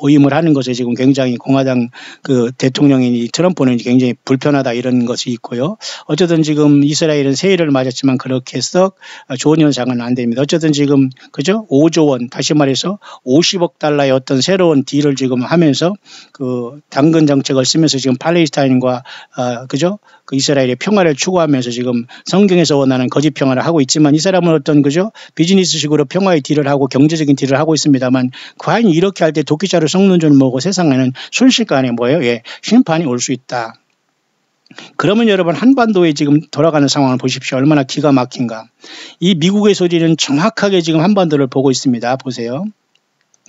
모임을 하는 것에 지금 굉장히 공화당 그 대통령이 트럼프는 굉장히 불편하다 이런 것이 있고요. 어쨌든 지금 이스라엘은 새해를 맞았지만 그렇게 썩 좋은 현상은 안 됩니다. 어쨌든 지금 5조 원 다시 말해서 50억 달러의 어떤 새로운 딜을 지금 하면서 그 당근 정책을 쓰면서 지금 팔레스타인과 그 이스라엘의 평화를 추구하면서 지금 성경에서 원하는 거짓 평화를 하고 있지만 이 사람은 어떤 비즈니스식으로 평화의 딜을 하고 경제적인 딜을 하고 있습니다만 과연 이렇게 할 때 도끼자루 썩는 줄 모르고 세상에는 순식간에 심판이 올 수 있다. 그러면 여러분 한반도에 지금 돌아가는 상황을 보십시오. 얼마나 기가 막힌가. 이 미국의 소리는 정확하게 지금 한반도를 보고 있습니다. 보세요.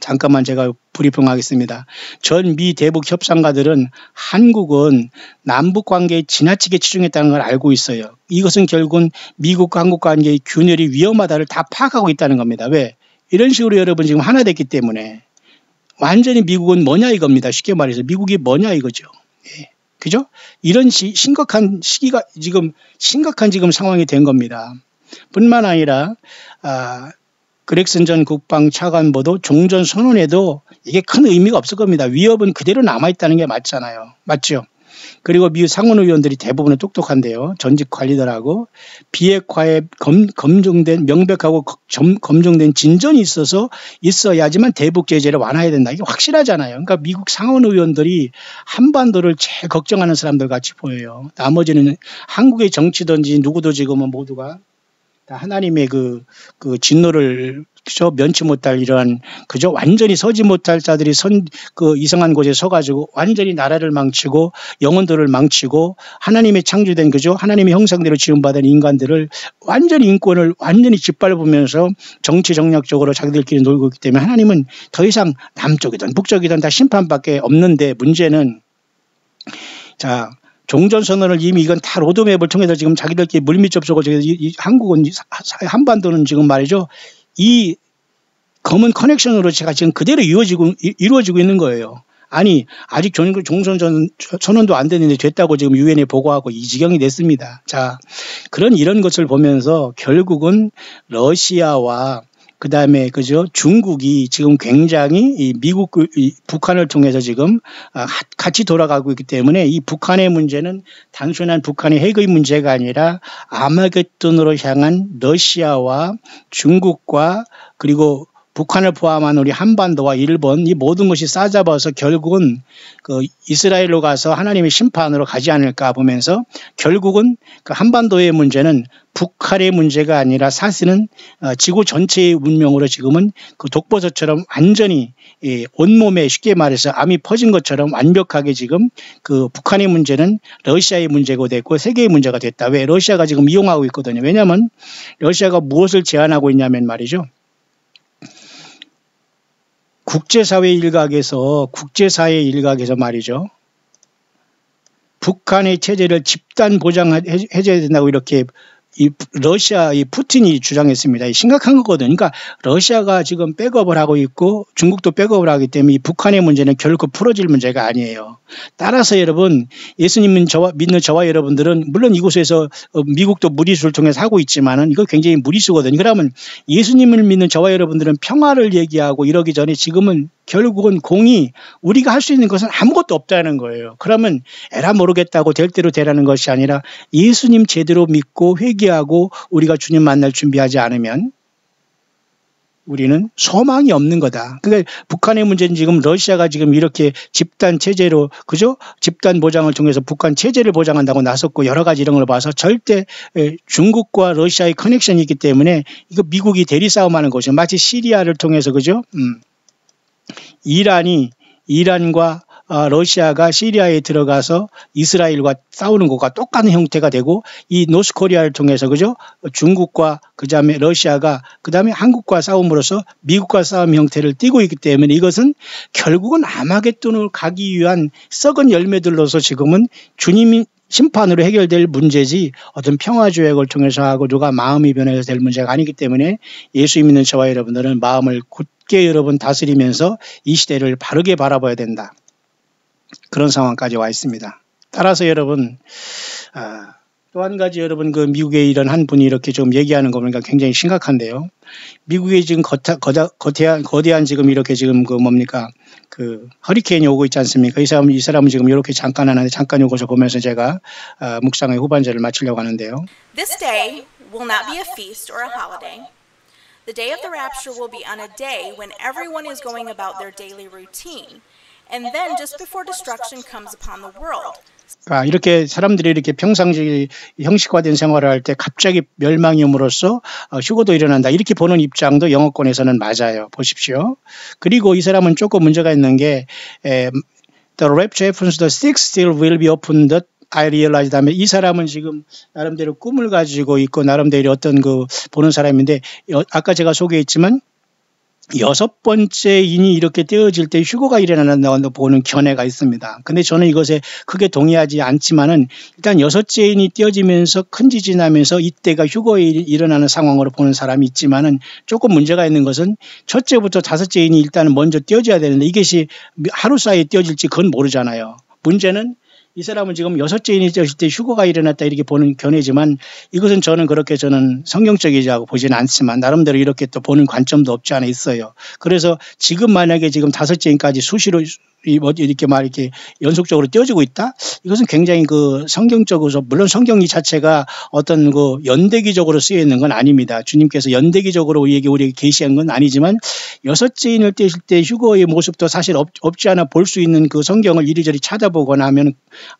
잠깐만 제가 브리핑하겠습니다. 전 미 대북 협상가들은 한국은 남북 관계에 지나치게 치중했다는 걸 알고 있어요. 이것은 결국은 미국과 한국 관계의 균열이 위험하다를 다 파악하고 있다는 겁니다. 왜? 이런 식으로 여러분 지금 하나 됐기 때문에 완전히 미국은 뭐냐 이겁니다. 쉽게 말해서 미국이 뭐냐 이거죠. 예. 그죠? 이런 심각한 시기가 심각한 상황이 된 겁니다. 뿐만 아니라 그렉슨 전 국방차관보도 종전 선언에도 이게 큰 의미가 없을 겁니다. 위협은 그대로 남아있다는 게 맞잖아요. 맞죠? 그리고 미국 상원 의원들이 대부분은 똑똑한데요. 전직 관리들하고 비핵화에 명백하고 검증된 진전이 있어야지만 대북 제재를 완화해야 된다. 이게 확실하잖아요. 그러니까 미국 상원 의원들이 한반도를 제일 걱정하는 사람들 같이 보여요. 나머지는 한국의 정치든지 누구도 지금은 모두가 다 하나님의 그 진노를 면치 못할 이러한 완전히 서지 못할 자들이 이상한 곳에 서가지고 완전히 나라를 망치고 영혼들을 망치고 하나님의 창조된 하나님의 형상대로 지음받은 인간들을 완전히 인권을 완전히 짓밟으면서 정치 정략적으로 자기들끼리 놀고 있기 때문에 하나님은 더 이상 남쪽이든 북쪽이든 다 심판밖에 없는데 문제는 종전선언을 이미 이건 다 로드맵을 통해서 지금 자기들끼리 물밑 접촉을 한국은 한반도는 지금 말이죠. 이 검은 커넥션으로 제가 지금 그대로 이루어지고 있는 거예요. 아니 아직 종전 선언도 안 됐는데 됐다고 지금 유엔에 보고하고 이 지경이 됐습니다. 자, 이런 것을 보면서 결국은 러시아와 그다음에 그죠 중국이 지금 굉장히 이 북한을 통해서 지금 같이 돌아가고 있기 때문에 이 북한의 문제는 단순한 북한의 핵의 문제가 아니라 아마겟돈으로 향한 러시아와 중국과 그리고 북한을 포함한 우리 한반도와 일본 이 모든 것이 싸잡아서 결국은 그 이스라엘로 가서 하나님의 심판으로 가지 않을까 보면서 결국은 그 한반도의 문제는 북한의 문제가 아니라 사실은 지구 전체의 운명으로 지금은 그 독버섯처럼 완전히 온몸에 쉽게 말해서 암이 퍼진 것처럼 완벽하게 지금 그 북한의 문제는 러시아의 문제가 됐고 세계의 문제가 됐다. 왜? 러시아가 지금 이용하고 있거든요. 왜냐하면 러시아가 무엇을 제안하고 있냐면 말이죠. 국제사회 일각에서 말이죠. 북한의 체제를 집단 보장해줘야 된다고 이렇게 이 푸틴이 주장했습니다. 심각한 거거든요. 그러니까 러시아가 지금 백업을 하고 있고 중국도 백업을 하기 때문에 이 북한의 문제는 결코 풀어질 문제가 아니에요. 따라서 여러분 예수님 믿는 저와 여러분들은 물론 이곳에서 미국도 무리수를 통해서 하고 있지만은 이거 굉장히 무리수거든요. 그러면 예수님을 믿는 저와 여러분들은 평화를 얘기하고 이러기 전에 지금은 결국은 공이 우리가 할 수 있는 것은 아무것도 없다는 거예요. 그러면 에라 모르겠다고 될 대로 되라는 것이 아니라 예수님 제대로 믿고 회개하고 우리가 주님 만날 준비하지 않으면 우리는 소망이 없는 거다. 그러니까 북한의 문제는 지금 러시아가 지금 이렇게 집단 체제로 그죠? 집단 보장을 통해서 북한 체제를 보장한다고 나섰고 여러 가지 이런 걸 봐서 절대 중국과 러시아의 커넥션이 있기 때문에 이거 미국이 대리 싸움하는 것이죠. 마치 시리아를 통해서 그죠? 이란과 러시아가 시리아에 들어가서 이스라엘과 싸우는 것과 똑같은 형태가 되고 이 노스코리아를 통해서 그죠? 중국과 그다음에 러시아가 그다음에 한국과 싸움으로써 미국과 싸움 형태를 띠고 있기 때문에 이것은 결국은 아마겟돈을 가기 위한 썩은 열매들로서 지금은 주님이 심판으로 해결될 문제지 어떤 평화조약을 통해서 하고 누가 마음이 변해서 될 문제가 아니기 때문에 예수 믿는 저와 여러분들은 마음을 굳게 여러분 다스리면서 이 시대를 바르게 바라봐야 된다. 그런 상황까지 와 있습니다. 따라서 여러분 또 한 가지 여러분 그 미국의 이런 한 분이 이렇게 좀 얘기하는 거 보니까 굉장히 심각한데요. 미국에 지금 거대한 지금 이렇게 지금 그 뭡니까 그 허리케인이 오고 있지 않습니까? 이 사람은 지금 이렇게 잠깐 하는데 잠깐 요것을 보면서 제가 묵상의 후반절을 마치려고 하는데요. This day will not be a feast or a holiday. The day of the rapture will be on a day when everyone is going about their daily routine. And then just before destruction comes upon the world. 이렇게 사람들이 이렇게 평상시 형식화된 생활을 할 때 갑자기 멸망이 옴으로써 휴거도 일어난다. 이렇게 보는 입장도 영어권에서는 맞아요. 보십시오. 그리고 이 사람은 조금 문제가 있는 게 The rapture happens, the sixth seal will be opened. I realize 다음에 이 사람은 지금 나름대로 꿈을 가지고 있고 나름대로 어떤 그 보는 사람인데 아까 제가 소개했지만 여섯 번째 인이 이렇게 떼어질 때 휴거가 일어난다고 보는 견해가 있습니다. 근데 저는 이것에 크게 동의하지 않지만은 일단 여섯째 인이 떼어지면서 큰 지진이 나면서 이때가 휴거에 일어나는 상황으로 보는 사람이 있지만은 조금 문제가 있는 것은 첫째부터 다섯째 인이 일단은 먼저 떼어져야 되는데 이것이 하루 사이에 떼어질지 그건 모르잖아요. 문제는 이 사람은 지금 여섯째 인이 떼어질 때 휴거가 일어났다 이렇게 보는 견해지만 이것은 저는 그렇게 저는 성경적이라고 보지는 않지만 나름대로 이렇게 또 보는 관점도 없지 않아 있어요. 그래서 지금 만약에 지금 다섯째 인까지 수시로 이렇게 이렇게 연속적으로 떼어지고 있다? 이것은 굉장히 그 성경적으로 물론 성경 이 자체가 어떤 그 연대기적으로 쓰여 있는 건 아닙니다. 주님께서 연대기적으로 우리에게 계시한 건 아니지만 여섯째 인을 떼실 때 휴거의 모습도 사실 없지 않아 볼 수 있는 그 성경을 이리저리 찾아보거나 하면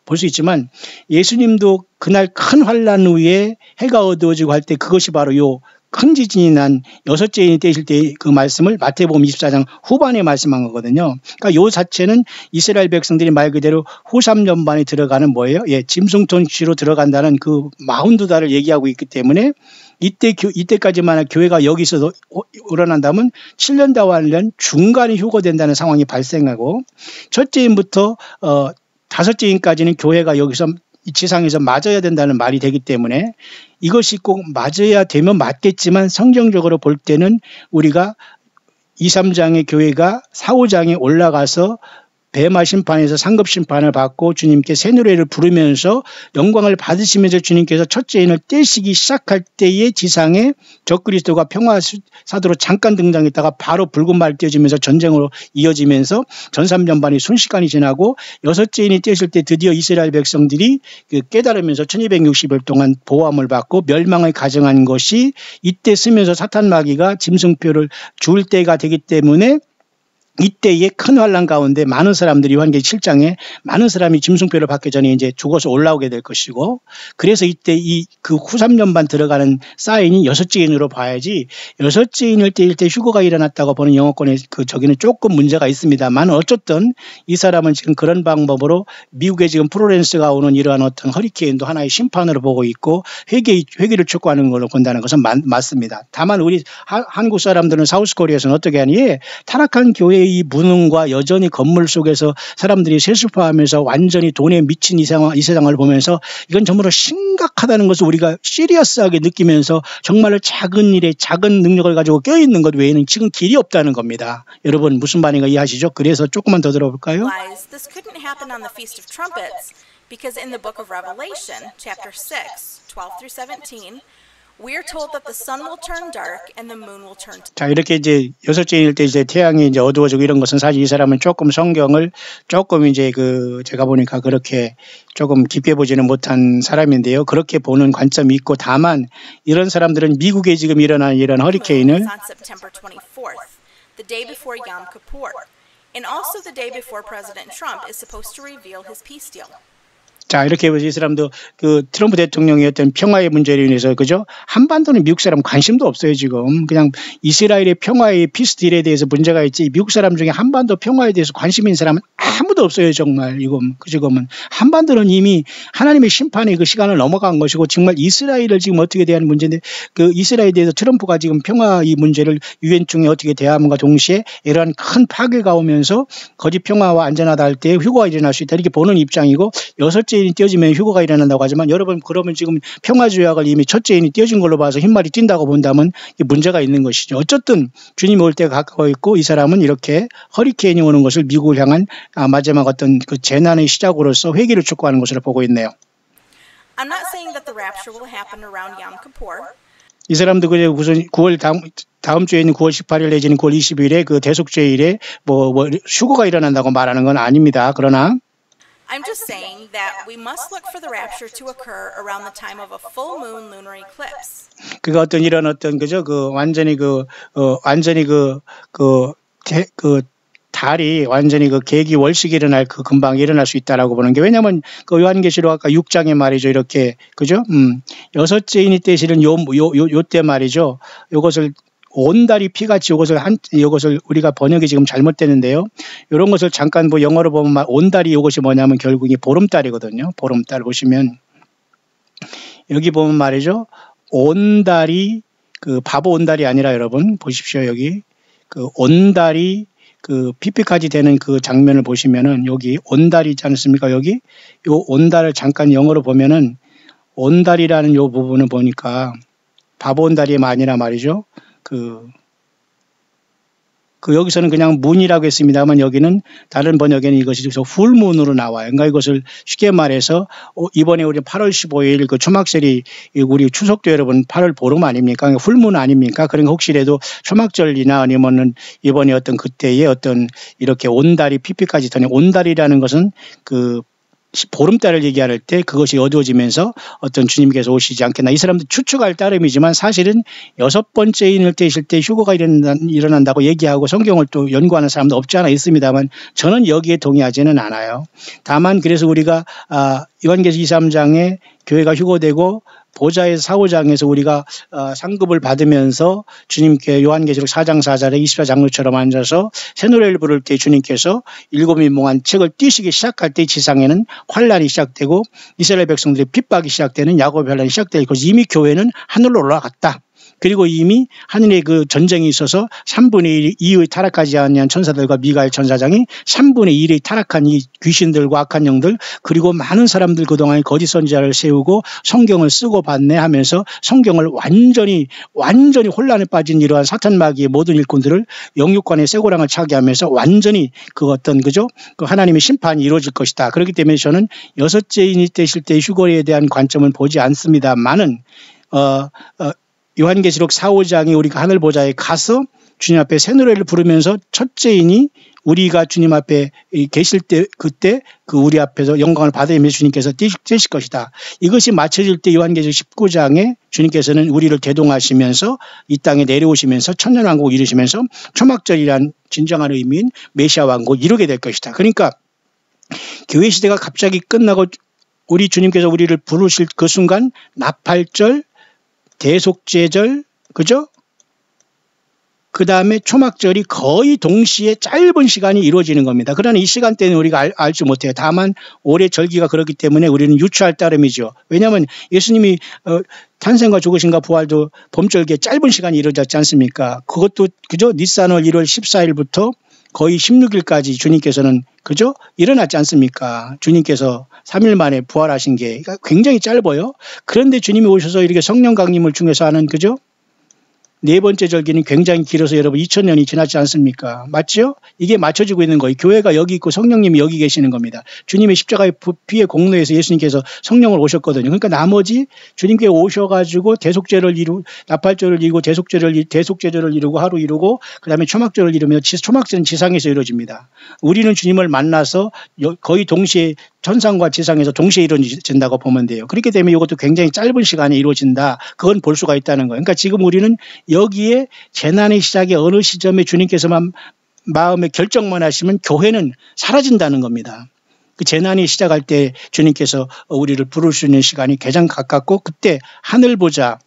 볼 수 있지만 예수님도 그날 큰 환란 후에 해가 어두워지고 할 때 그것이 바로 요 큰 지진이 난 여섯째 인이 떼실 때 그 말씀을 마태복음 24장 후반에 말씀한 거거든요. 그러니까 요 자체는 이스라엘 백성들이 말 그대로 후삼연반에 들어가는 뭐예요? 짐승통치로 들어간다는 그 마흔두달을 얘기하고 있기 때문에 이때까지만 교회가 여기서 일어난다면 7년 다완년 중간에 휴거된다는 상황이 발생하고 첫째 인부터 다섯째 인까지는 교회가 여기서 이 지상에서 맞아야 된다는 말이 되기 때문에 이것이 꼭 맞아야 되면 맞겠지만 성경적으로 볼 때는 우리가 2, 3장의 교회가 4, 5장에 올라가서 베마 심판에서 상급 심판을 받고 주님께 새 노래를 부르면서 영광을 받으시면서 주님께서 첫째 인을 떼시기 시작할 때의 지상에 적그리스도가 평화 사도로 잠깐 등장했다가 바로 붉은 말 띄어지면서 전쟁으로 이어지면서 전삼전반이 순식간이 지나고 여섯째 인이 떼실 때 드디어 이스라엘 백성들이 깨달으면서 1260일 동안 보호함을 받고 멸망을 가정한 것이 이때 쓰면서 사탄 마귀가 짐승표를 줄 때가 되기 때문에 이때의 큰 환란 가운데 많은 사람들이 요한계시록 7장에 많은 사람이 짐승표를 받기 전에 이제 죽어서 올라오게 될 것이고, 그래서 이때 그 후3년반 들어가는 사인이 여섯째 인으로 봐야지, 여섯째 인을 떼일 때 휴거가 일어났다고 보는 영어권의 저기는 조금 문제가 있습니다만, 어쨌든 이 사람은 지금 그런 방법으로 미국에 지금 플로렌스가 오는 이러한 어떤 허리케인도 하나의 심판으로 보고 있고 회개를 촉구하는 걸로 본다는 것은 맞습니다. 다만 우리 한국 사람들은 사우스코리아에서는 어떻게 하니, 타락한 교회 이 무능과 여전히 건물 속에서 사람들이 세습화하면서 완전히 돈에 미친 이 세상을 보면서 이건 정말로 심각하다는 것을 우리가 시리어스하게 느끼면서 정말로 작은 일에 작은 능력을 가지고 껴있는 것 외에는 지금 길이 없다는 겁니다. 여러분 무슨 말인가 이해하시죠? 그래서 조금만 더 들어볼까요? This couldn't happen on the Feast of Trumpets because in the book of Revelation, chapter 6, 12 through 17, we are told that the sun will turn dark and the moon will turn. 자, 이렇게 이제 여섯째 인일 때 이제 태양이 이제 어두워지고 이런 것은 사실 이 사람은 조금 성경을 조금 이제 제가 보니까 그렇게 조금 깊게 보지는 못한 사람인데요. 그렇게 보는 관점이 있고, 다만 이런 사람들은 미국에 지금 일어난 이런 허리케인을 On September 24th, the day before Yom Kippur, and also the day before President Trump is supposed to reveal his peace deal. 자, 이렇게 해서 이 사람도 트럼프 대통령의 어떤 평화의 문제로 인해서, 그죠? 한반도는 미국 사람 관심도 없어요, 지금. 그냥 이스라엘의 평화의 피스딜에 대해서 문제가 있지, 미국 사람 중에 한반도 평화에 대해서 관심 있는 사람은 아무도 없어요, 정말. 지금은. 한반도는 이미 하나님의 심판의 그 시간을 넘어간 것이고, 정말 이스라엘을 지금 어떻게 대하는 문제인데, 이스라엘에 대해서 트럼프가 지금 평화 이 문제를 유엔 중에 어떻게 대함과 동시에 이러한 큰 파괴가 오면서 거짓 평화와 안전하다 할 때 휴거가 일어날 수 있다, 이렇게 보는 입장이고, 여섯째 인이 띄어지면 휴거가 일어난다고 하지만, 여러분 그러면 지금 평화조약을 이미 첫째 인이 띄어진 걸로 봐서 흰말이 뛴다고 본다면 문제가 있는 것이죠. 어쨌든 주님이 올 때가 가까워 있고, 이 사람은 이렇게 허리케인이 오는 것을 미국을 향한 마지막 어떤 그 재난의 시작으로서 회개를 촉구하는 것으로 보고 있네요. I'm not saying that the rapture will happen around Yom Kippur. 이 사람도 그제 무슨 9월 다음 주에 있는 9월 18일 내지는 9월 20일에 그 대속죄일에 휴거가 일어난다고 말하는 건 아닙니다. 그러나 I'm just saying that we must look for the rapture to occur around the time of a full moon lunar eclipse. 그가 어떤 이런 어떤 그죠? 완전히 달이 완전히 계기 월식이 일어날 금방 일어날 수 있다라고 보는 게, 왜냐면 요한계시록 아까 6장에 말이죠. 이렇게 그죠? 여섯째 인이 때 실은 요때 말이죠. 요것을 온 달이 피같이 요것을 우리가 번역이 지금 잘못되는데요. 이런 것을 잠깐 영어로 보면 온 달이 이것이 뭐냐면 결국이 보름달이거든요. 보름달 보시면 여기 보면 말이죠. 온 달이 바보 온 달이 아니라, 여러분 보십시오. 여기 온 달이 피피까지 되는 그 장면을 보시면은 여기 온 달이 있지 않습니까? 여기 요 온 달을 잠깐 영어로 보면은 온 달이라는 요 부분을 보니까 바보 온 달이 아니라 말이죠. 여기서는 그냥 문이라고 했습니다만, 여기는 다른 번역에는 이것이 풀문으로 나와요. 그러니까 이것을 쉽게 말해서 이번에 우리 8월 15일 그 초막절이 우리 추석도 여러분 8월 보름 아닙니까? 그러니까 풀문 아닙니까? 그러니까 혹시라도 초막절이나 아니면은 이번에 어떤 그때의 어떤 이렇게 온달이 피피까지 터는 온달이라는 것은 보름달을 얘기할 때 그것이 어두워지면서 어떤 주님께서 오시지 않겠나, 이 사람들 추측할 따름이지만 사실은 여섯 번째 인을 떼실 때 휴거가 일어난다고 얘기하고 성경을 또 연구하는 사람도 없지 않아 있습니다만, 저는 여기에 동의하지는 않아요. 다만 그래서 우리가 요한계시록 23장에 교회가 휴거되고 보좌의 사후장에서 우리가 상급을 받으면서 주님께 요한계시록 4장 4절에 24장로처럼 앉아서 새 노래를 부를 때 주님께서 일곱 인몽한 책을 띄시기 시작할 때 지상에는 환란이 시작되고 이스라엘 백성들의 핍박이 시작되는 야곱의 환란이 시작되고, 이미 교회는 하늘로 올라갔다. 그리고 이미 하늘에 그 전쟁이 있어서 3분의 1 이후에 타락하지 않은 천사들과 미가엘 천사장이 3분의 1이 타락한 이 귀신들과 악한 영들 그리고 많은 사람들 그동안 거짓 선지자를 세우고 성경을 쓰고 반내하면서 성경을 완전히 혼란에 빠진 이러한 사탄 마귀의 모든 일꾼들을 영육관의 쇠고랑을 차게 하면서 완전히 그 어떤 그죠? 그 하나님의 심판이 이루어질 것이다. 그렇기 때문에 저는 여섯째인이 되실 때 휴거리에 대한 관점은 보지 않습니다만은 요한계시록 4, 5장에 우리가 하늘 보좌에 가서 주님 앞에 새 노래를 부르면서 첫째인이 우리가 주님 앞에 계실 때 그때 그 우리 앞에서 영광을 받으면서 주님께서 떼실 것이다. 이것이 맞춰질 때 요한계시록 19장에 주님께서는 우리를 대동하시면서 이 땅에 내려오시면서 천년왕국을 이루시면서 초막절이란 진정한 의미인 메시아 왕국을 이루게 될 것이다. 그러니까 교회 시대가 갑자기 끝나고 우리 주님께서 우리를 부르실 그 순간 나팔절, 대속죄절, 그죠? 그 다음에 초막절이 거의 동시에 짧은 시간이 이루어지는 겁니다. 그러나 이 시간대는 우리가 알지 못해요. 다만 올해 절기가 그렇기 때문에 우리는 유추할 따름이죠. 왜냐하면 예수님이 탄생과 죽으심과 부활도 봄절기에 짧은 시간이 이루어졌지 않습니까? 그것도 그죠? 니산월 1월 14일부터 거의 16일까지 주님께서는 그죠? 일어났지 않습니까? 주님께서 3일 만에 부활하신 게 굉장히 짧아요. 그런데 주님이 오셔서 이렇게 성령 강림을 중에서 하는 그죠? 네 번째 절기는 굉장히 길어서 여러분 2000년이 지났지 않습니까? 맞죠? 이게 맞춰지고 있는 거예요. 교회가 여기 있고 성령님이 여기 계시는 겁니다. 주님의 십자가의 피의 공로에서 예수님께서 성령을 오셨거든요. 그러니까 나머지 주님께 오셔가지고 대속죄를 이루고 나팔절을 이루고 대속죄절을 이루고 하루 이루고 그 다음에 초막절을 이루며 초막절은 지상에서 이루어집니다. 우리는 주님을 만나서 거의 동시에 천상과 지상에서 동시에 이루어진다고 보면 돼요. 그렇기 때문에 이것도 굉장히 짧은 시간에 이루어진다. 그건 볼 수가 있다는 거예요. 그러니까 지금 우리는 여기에 재난의 시작의 어느 시점에 주님께서만 마음에 결정만 하시면 교회는 사라진다는 겁니다. 그 재난이 시작할 때 주님께서 우리를 부를 수 있는 시간이 가장 가깝고 그때 하늘 보자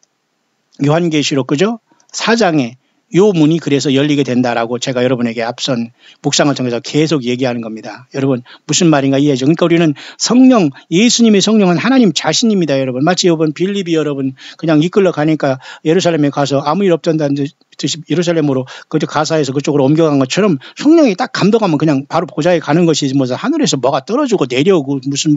요한계시록 그죠? 4장에 요 문이 그래서 열리게 된다라고 제가 여러분에게 앞선 묵상을 통해서 계속 얘기하는 겁니다. 여러분 무슨 말인가 이해하죠? 그러니까 우리는 성령, 예수님의 성령은 하나님 자신입니다. 여러분 마치 여러분 빌립이 여러분 그냥 이끌러 가니까 예루살렘에 가서 아무 일 없던다는 듯이 예루살렘으로 그쪽 가사에서 그쪽으로 옮겨간 것처럼 성령이 딱 감동하면 그냥 바로 보좌에 가는 것이지 뭐 하늘에서 뭐가 떨어지고 내려오고 무슨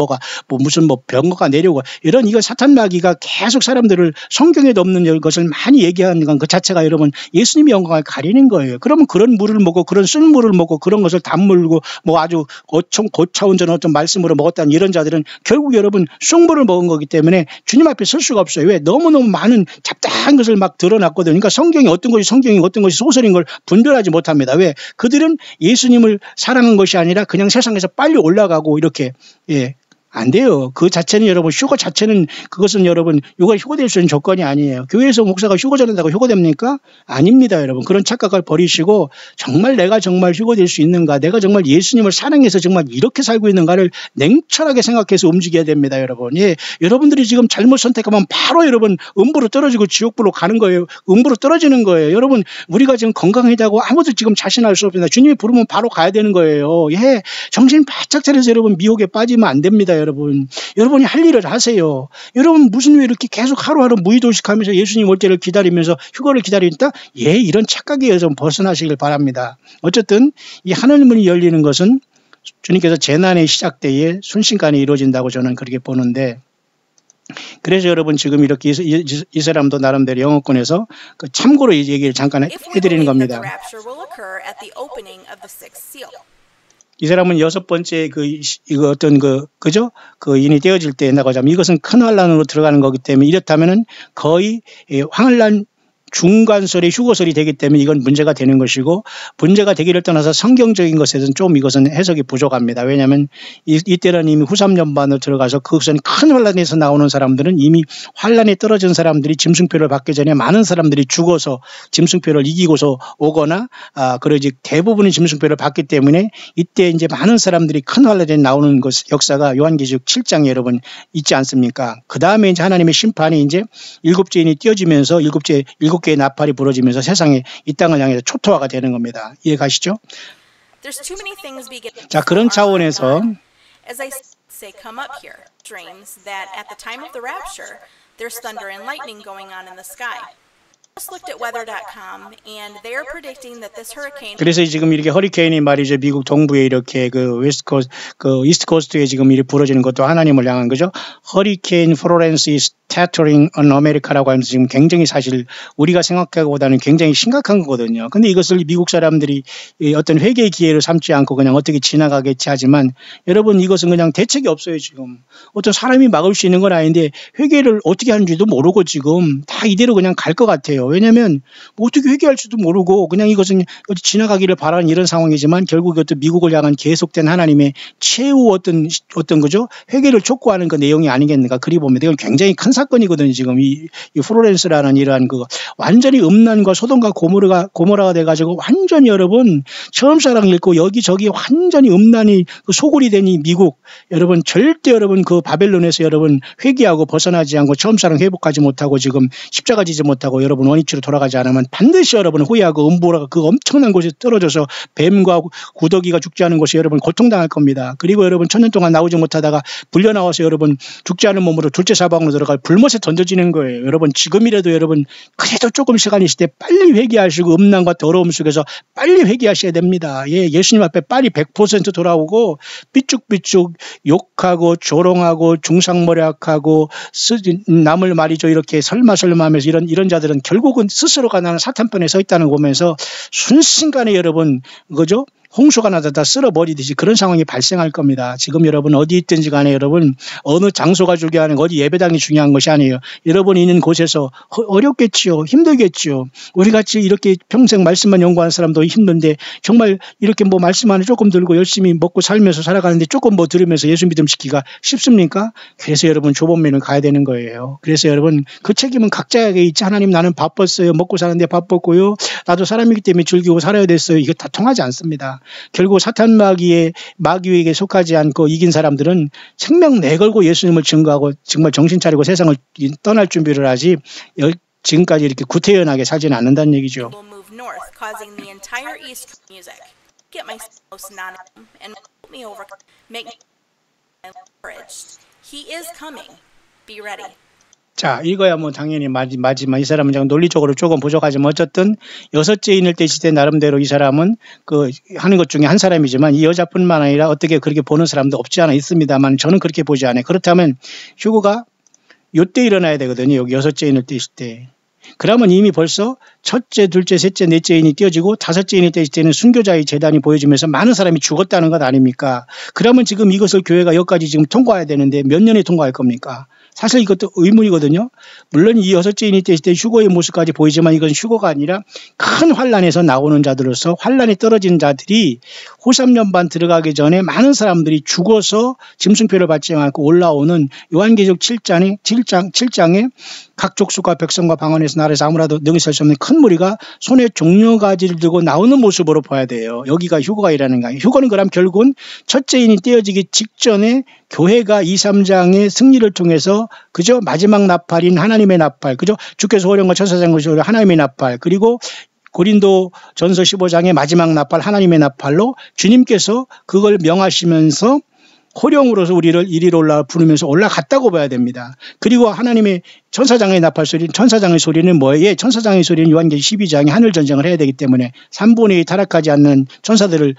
병거가 내려오고 이런 이거 사탄 마귀가 계속 사람들을 성경에도 없는 것을 많이 얘기하는 건 그 자체가 여러분 예수님의 영광을 가리는 거예요. 그러면 그런 물을 먹고 그런 쓴물을 먹고 그런 것을 단물고 뭐 아주 고차원전 어떤 말씀으로 먹었다는 이런 자들은 결국 여러분 쑥물을 먹은 거기 때문에 주님 앞에 설 수가 없어요. 왜? 너무너무 많은 잡다한 것을 막 드러났거든요. 그러니까 성경이 어떤 것이 성경이 어떤 것이 소설인 걸 분별하지 못합니다. 왜? 그들은 예수님을 사랑한 것이 아니라 그냥 세상에서 빨리 올라가고 이렇게 안 돼요. 그 자체는 여러분 휴거 자체는 그것은 여러분 이거 휴거될 수 있는 조건이 아니에요. 교회에서 목사가 휴거 전한다고 휴거됩니까? 아닙니다. 여러분 그런 착각을 버리시고 정말 내가 정말 휴거될 수 있는가 내가 정말 예수님을 사랑해서 정말 이렇게 살고 있는가를 냉철하게 생각해서 움직여야 됩니다. 여러분 여러분들이 지금 잘못 선택하면 바로 여러분 음부로 떨어지고 지옥불로 가는 거예요. 음부로 떨어지는 거예요. 여러분 우리가 지금 건강하다고 아무도 지금 자신할 수 없습니다. 주님이 부르면 바로 가야 되는 거예요. 정신 바짝 차려서 여러분 미혹에 빠지면 안 됩니다. 여러분이 할 일을 하세요. 여러분 무슨 왜 이렇게 계속 하루하루 무의도식하면서 예수님 올 때를 기다리면서 휴거를 기다린다? 이런 착각에 좀 벗어나시길 바랍니다. 어쨌든 이 하늘문이 열리는 것은 주님께서 재난의 시작 때에 순식간에 이루어진다고 저는 그렇게 보는데 그래서 여러분 지금 이렇게 이 사람도 나름대로 영어권에서 그 참고로 이 얘기를 잠깐 해드리는 겁니다. 이 사람은 여섯 번째 이거 어떤 그죠? 인이 떼어질 때 나고 하자면 이것은 큰 환란으로 들어가는 거기 때문에 이렇다면은 거의 환란 중간설이 휴거설이 되기 때문에 이건 문제가 되는 것이고 문제가 되기를 떠나서 성경적인 것에서는 좀 이것은 해석이 부족합니다. 왜냐하면 이때는 이미 후3년반으로 들어가서 그것은 큰 환란에서 나오는 사람들은 이미 환란에 떨어진 사람들이 짐승표를 받기 전에 많은 사람들이 죽어서 짐승표를 이기고서 오거나 그러지 대부분의 짐승표를 받기 때문에 이때 이제 많은 사람들이 큰 환란에 나오는 것 역사가 요한계시록 7장에 여러분 있지 않습니까? 그 다음에 이제 하나님의 심판이 이제 일곱째 인이 띄어지면서 일곱 개의 나팔이 부러지면서 세상에 이 땅을 향해서 초토화가 되는 겁니다. 이해 가시죠? 자, 그런 차원에서 just looked at weather.com and they are predicting that this hurricane 그래서 지금 이렇게 허리케인이 말이죠. 미국 동부에 이렇게 그 이스트 코스트에 지금 이렇게 불어지는 것도 하나님을 향한 거죠. 허리케인 플로렌스 is tattering on America라고 하면서 지금 굉장히 사실 우리가 생각하기보다는 굉장히 심각한 거거든요. 근데 이것을 미국 사람들이 어떤 회개의 기회를 삼지 않고 그냥 어떻게 지나가겠지 하지만 여러분 이것은 그냥 대책이 없어요. 지금 어떤 사람이 막을 수 있는 건 아닌데 회개를 어떻게 하는지도 모르고 지금 다 이대로 그냥 갈 것 같아요. 왜냐하면 뭐 어떻게 회개할지도 모르고 그냥 이것은 어디 지나가기를 바라는 이런 상황이지만 결국 이것도 미국을 향한 계속된 하나님의 최후 어떤 거죠? 회개를 촉구하는 그 내용이 아니겠는가 그리 보면 이건 굉장히 큰 사건이거든요. 지금 이 플로렌스라는 이러한 그 완전히 음란과 소돔과 고모라가 돼가지고 완전히 여러분 처음 사랑 읽고 여기저기 완전히 음란이 그 소굴이 된 이 미국 여러분 절대 여러분 그 바벨론에서 여러분 회개하고 벗어나지 않고 처음 사랑 회복하지 못하고 지금 십자가 지지 못하고 여러분 원위치로 돌아가지 않으면 반드시 여러분 후회하고 음보라가 그 엄청난 곳에 떨어져서 뱀과 구더기가 죽지 않은 곳에 여러분 고통당할 겁니다. 그리고 여러분 천년 동안 나오지 못하다가 불려 나와서 여러분 죽지 않은 몸으로 둘째 사방으로 들어갈 불못에 던져지는 거예요. 여러분 지금이라도 여러분 그래도 조금 시간이 있을 때 빨리 회개하시고 음란과 더러움 속에서 빨리 회개하셔야 됩니다. 예, 예수님 앞에 빨리 100% 돌아오고 삐죽삐죽 욕하고 조롱하고 중상모략하고 남을 말이죠 이렇게 설마설마하면서 이런 자들은 결국은 스스로가 나는 사탄편에 서 있다는 거 보면서 순식간에 여러분 그죠? 홍수가 나다 다 쓸어버리듯이 그런 상황이 발생할 겁니다. 지금 여러분 어디 있든지 간에 여러분 어느 장소가 중요한 어디 예배당이 중요한 것이 아니에요. 여러분이 있는 곳에서 어렵겠지요. 힘들겠지요. 우리같이 이렇게 평생 말씀만 연구하는 사람도 힘든데 정말 이렇게 뭐 말씀 안에 조금 들고 열심히 먹고 살면서 살아가는데 조금 뭐 들으면서 예수 믿음 시키기가 쉽습니까? 그래서 여러분 좁은 가야 되는 거예요. 그래서 여러분 그 책임은 각자에게 있지. 하나님 나는 바빴어요. 먹고 사는데 바빴고요. 나도 사람이기 때문에 즐기고 살아야 됐어요. 이게 다 통하지 않습니다. 결국 사탄 마귀에게 속하지 않고 이긴 사람들은 생명 내걸고 예수님을 증거하고 정말 정신 차리고 세상을 떠날 준비를 하지 지금까지 이렇게 구태연하게 살지는 않는다는 얘기죠. 자, 이거야 뭐 당연히 맞지만 이 사람은 논리적으로 조금 부족하지만 어쨌든 여섯째인을 떼실 때 나름대로 이 사람은 그 하는 것 중에 한 사람이지만 이 여자뿐만 아니라 어떻게 그렇게 보는 사람도 없지 않아 있습니다만 저는 그렇게 보지 않아요. 그렇다면 휴거가 요때 일어나야 되거든요. 여기 여섯째인을 떼실 때. 그러면 이미 벌써 첫째, 둘째, 셋째, 넷째인이 띄어지고 다섯째인이 떼실 때는 순교자의 재단이 보여지면서 많은 사람이 죽었다는 것 아닙니까? 그러면 지금 이것을 교회가 여기까지 지금 통과해야 되는데 몇 년에 통과할 겁니까? 사실 이것도 의문이거든요. 물론 이 여섯째인이 떼실 때 휴거의 모습까지 보이지만 이건 휴거가 아니라 큰 환란에서 나오는 자들로서 환란에 떨어진 자들이 후3년반 들어가기 전에 많은 사람들이 죽어서 짐승표를 받지 않고 올라오는 요한계시록 7장에 각 족속과 백성과 방언에서 나라에서 아무라도 능히 설 수 없는 큰 무리가 손에 종려가지를 들고 나오는 모습으로 봐야 돼요. 여기가 휴거가 일하는 거예요. 휴거는 그럼 결국은 첫째인이 떼어지기 직전에 교회가 2, 3장의 승리를 통해서 그저 마지막 나팔인 하나님의 나팔, 그저 주께서 호령과 천사장을 소리 하나님의 나팔, 그리고 고린도 전서 15장의 마지막 나팔 하나님의 나팔로 주님께서 그걸 명하시면서 호령으로서 우리를 이리로 올라 부르면서 올라갔다고 봐야 됩니다. 그리고 하나님의 천사장의 나팔 소리는 천사장의 소리는 뭐예요? 천사장의 소리는 요한계시 12장에 하늘 전쟁을 해야 되기 때문에 3분의 2 타락하지 않는 천사들을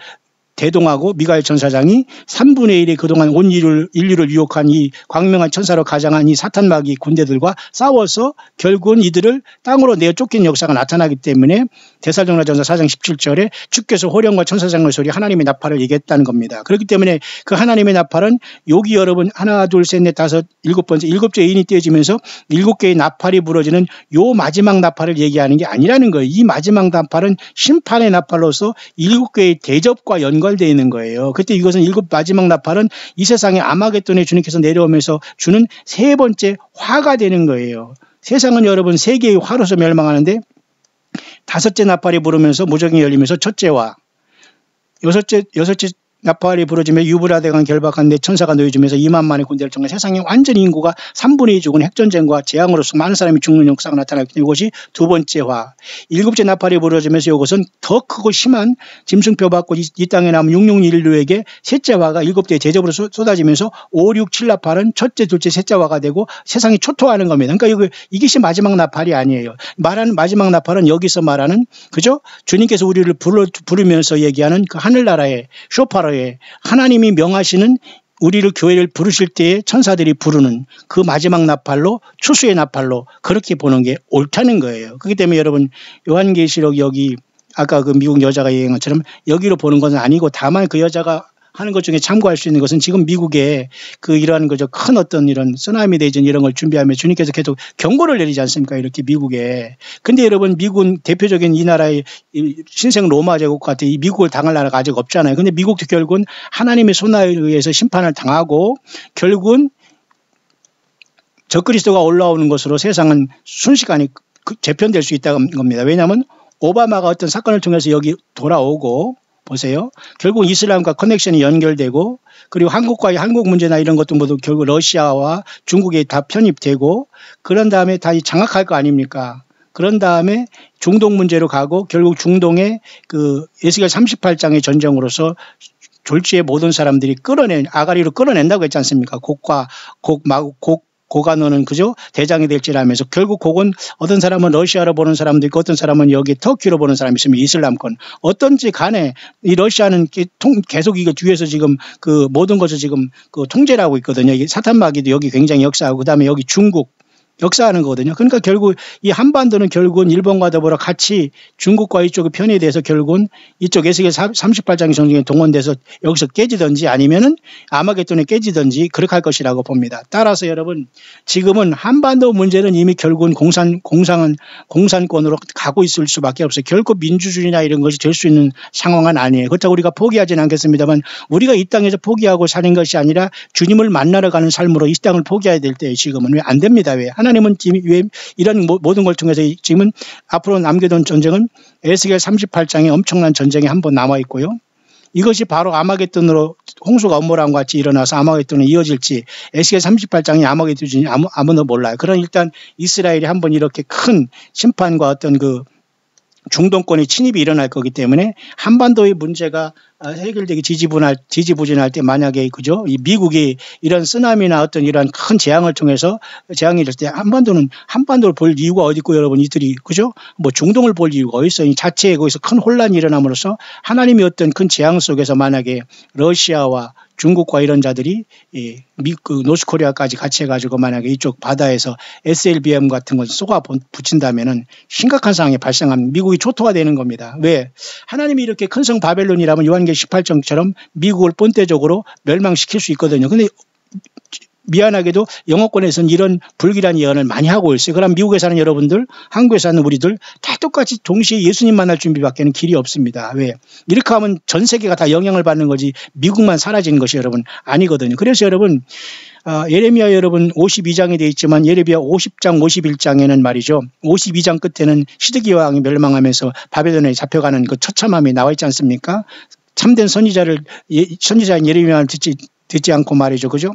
대동하고 미가엘 천사장이 3분의 1이 그동안 온 인류를 유혹한 이 광명한 천사로 가장한 이 사탄마귀 군대들과 싸워서 결국은 이들을 땅으로 내어 쫓기는 역사가 나타나기 때문에 데살로니가전서 4장 17절에 주께서 호령과 천사장의 소리 하나님의 나팔을 얘기했다는 겁니다. 그렇기 때문에 그 하나님의 나팔은 여기 여러분 하나 둘 셋 넷 다섯 일곱째 인이 떼어지면서 7개의 나팔이 부러지는 요 마지막 나팔을 얘기하는 게 아니라는 거예요. 이 마지막 나팔은 심판의 나팔로서 7개의 대접과 연관되어 있는 거예요. 그때 이것은 마지막 나팔은 이 세상에 아마겟돈에 주님께서 내려오면서 주는 세 번째 화가 되는 거예요. 세상은 여러분 세 개의 화로서 멸망하는데 다섯째 나팔이 부르면서 무적이 열리면서 첫째 화, 여섯째 나팔이 부러지며 유브라데강 결박한 데 천사가 놓여주면서 2만만의 군대를 통해 세상에 완전히 인구가 3분의 2 죽은 핵전쟁과 재앙으로서 많은 사람이 죽는 역사가 나타났기 때문에 이것이 두 번째 화. 일곱째 나팔이 부러지면서 이것은 더 크고 심한 짐승표 받고 이 땅에 남은 육룡 인류에게 셋째 화가 7대의 대접으로 쏟아지면서 5, 6, 7 나팔은 첫째, 둘째, 셋째 화가 되고 세상이 초토화하는 겁니다. 그러니까 이것이 마지막 나팔이 아니에요. 말하는 마지막 나팔은 여기서 말하는 그죠? 주님께서 우리를 부르면서 얘기하는 그 하늘나라의 쇼파로의 하나님이 명하시는 우리를 교회를 부르실 때에 천사들이 부르는 그 마지막 나팔로 추수의 나팔로 그렇게 보는 게 옳다는 거예요. 그렇기 때문에 여러분 요한계시록 여기 아까 그 미국 여자가 얘기한 것처럼 여기로 보는 것은 아니고 다만 그 여자가 하는 것 중에 참고할 수 있는 것은 지금 미국에 그 이러한 거죠. 큰 어떤 이런 쓰나미 대전 이런 걸 준비하며 주님께서 계속 경고를 내리지 않습니까? 이렇게 미국에. 근데 여러분 미국은 대표적인 이 나라의 신생 로마 제국 같은 이 미국을 당할 나라가 아직 없잖아요. 근데 미국도 결국은 하나님의 손아에 의해서 심판을 당하고 결국은 적그리스도가 올라오는 것으로 세상은 순식간에 재편될 수 있다는 겁니다. 왜냐하면 오바마가 어떤 사건을 통해서 여기 돌아오고 보세요. 결국 이슬람과 커넥션이 연결되고 그리고 한국과의 한국 문제나 이런 것도 모두 결국 러시아와 중국에 다 편입되고 그런 다음에 다 장악할 거 아닙니까? 그런 다음에 중동 문제로 가고 결국 중동의 그 에스겔 38장의 전쟁으로서 졸지의 모든 사람들이 아가리로 끌어낸다고 했지 않습니까? 고가 너는 그죠? 대장이 될지라면서 결국 그건 어떤 사람은 러시아로 보는 사람도 있고 어떤 사람은 여기 터키로 보는 사람이 있으면 이슬람권 어떤지 간에 이 러시아는 계속 이거 뒤에서 지금 그 모든 것을 지금 그 통제를 하고 있거든요. 사탄마귀도 여기 굉장히 역사하고 그다음에 여기 중국 역사하는 거거든요. 그러니까 결국 이 한반도는 결국은 일본과 더불어 같이 중국과 이쪽의 편에 대해서 결국은 이쪽 에스겔 38장의 전쟁에 동원돼서 여기서 깨지든지 아니면은 아마겟돈에 깨지든지 그렇게 할 것이라고 봅니다. 따라서 여러분 지금은 한반도 문제는 이미 결국은 공산권으로 가고 있을 수밖에 없어요. 결코 민주주의나 이런 것이 될 수 있는 상황은 아니에요. 그렇다고 우리가 포기하지는 않겠습니다만 우리가 이 땅에서 포기하고 사는 것이 아니라 주님을 만나러 가는 삶으로 이 땅을 포기해야 될 때에 지금은 왜 안 됩니다. 왜? 하나님은 왜 이런 모든 걸 통해서 지금은 앞으로 남겨둔 전쟁은 에스겔 38장에 엄청난 전쟁이 한 번 남아 있고요. 이것이 바로 아마겟돈으로 홍수가 엄몰함과 같이 일어나서 아마겟돈이 이어질지 에스겔 38장이 아마겟돈인지 아무도 몰라요. 그런 일단 이스라엘이 한번 이렇게 큰 심판과 어떤 그 중동권의 침입이 일어날 거기 때문에 한반도의 문제가 해결되기 지지부진할 때 만약에 그죠? 이 미국이 이런 쓰나미나 어떤 이런 큰 재앙을 통해서 재앙이 될 때 한반도를 볼 이유가 어디 있고 여러분 이들이 그죠? 뭐 중동을 볼 이유가 어디 있어? 이 자체에 거기서 큰 혼란이 일어남으로써 하나님이 어떤 큰 재앙 속에서 만약에 러시아와 중국과 이런 자들이 노스코리아까지 같이 해가지고 만약에 이쪽 바다에서 SLBM 같은 걸 쏘아 붙인다면은 심각한 상황이 발생하면 미국이 초토화 되는 겁니다. 왜? 하나님이 이렇게 큰 성 바벨론이라면 요한계시록 18장처럼 미국을 본때적으로 멸망시킬 수 있거든요. 근데 미안하게도 영어권에서는 이런 불길한 예언을 많이 하고 있어요. 그럼 미국에 사는 여러분들, 한국에 사는 우리들 다 똑같이 동시에 예수님 만날 준비밖에는 길이 없습니다. 왜? 이렇게 하면 전 세계가 다 영향을 받는 거지 미국만 사라지는 것이 여러분 아니거든요. 그래서 여러분 예레미야 여러분 52장에 되어 있지만 예레미야 50장 51장에는 말이죠. 52장 끝에는 시드기야 왕이 멸망하면서 바벨론에 잡혀가는 그 처참함이 나와 있지 않습니까? 참된 선지자인 예레미야를 듣지 않고 말이죠. 그죠?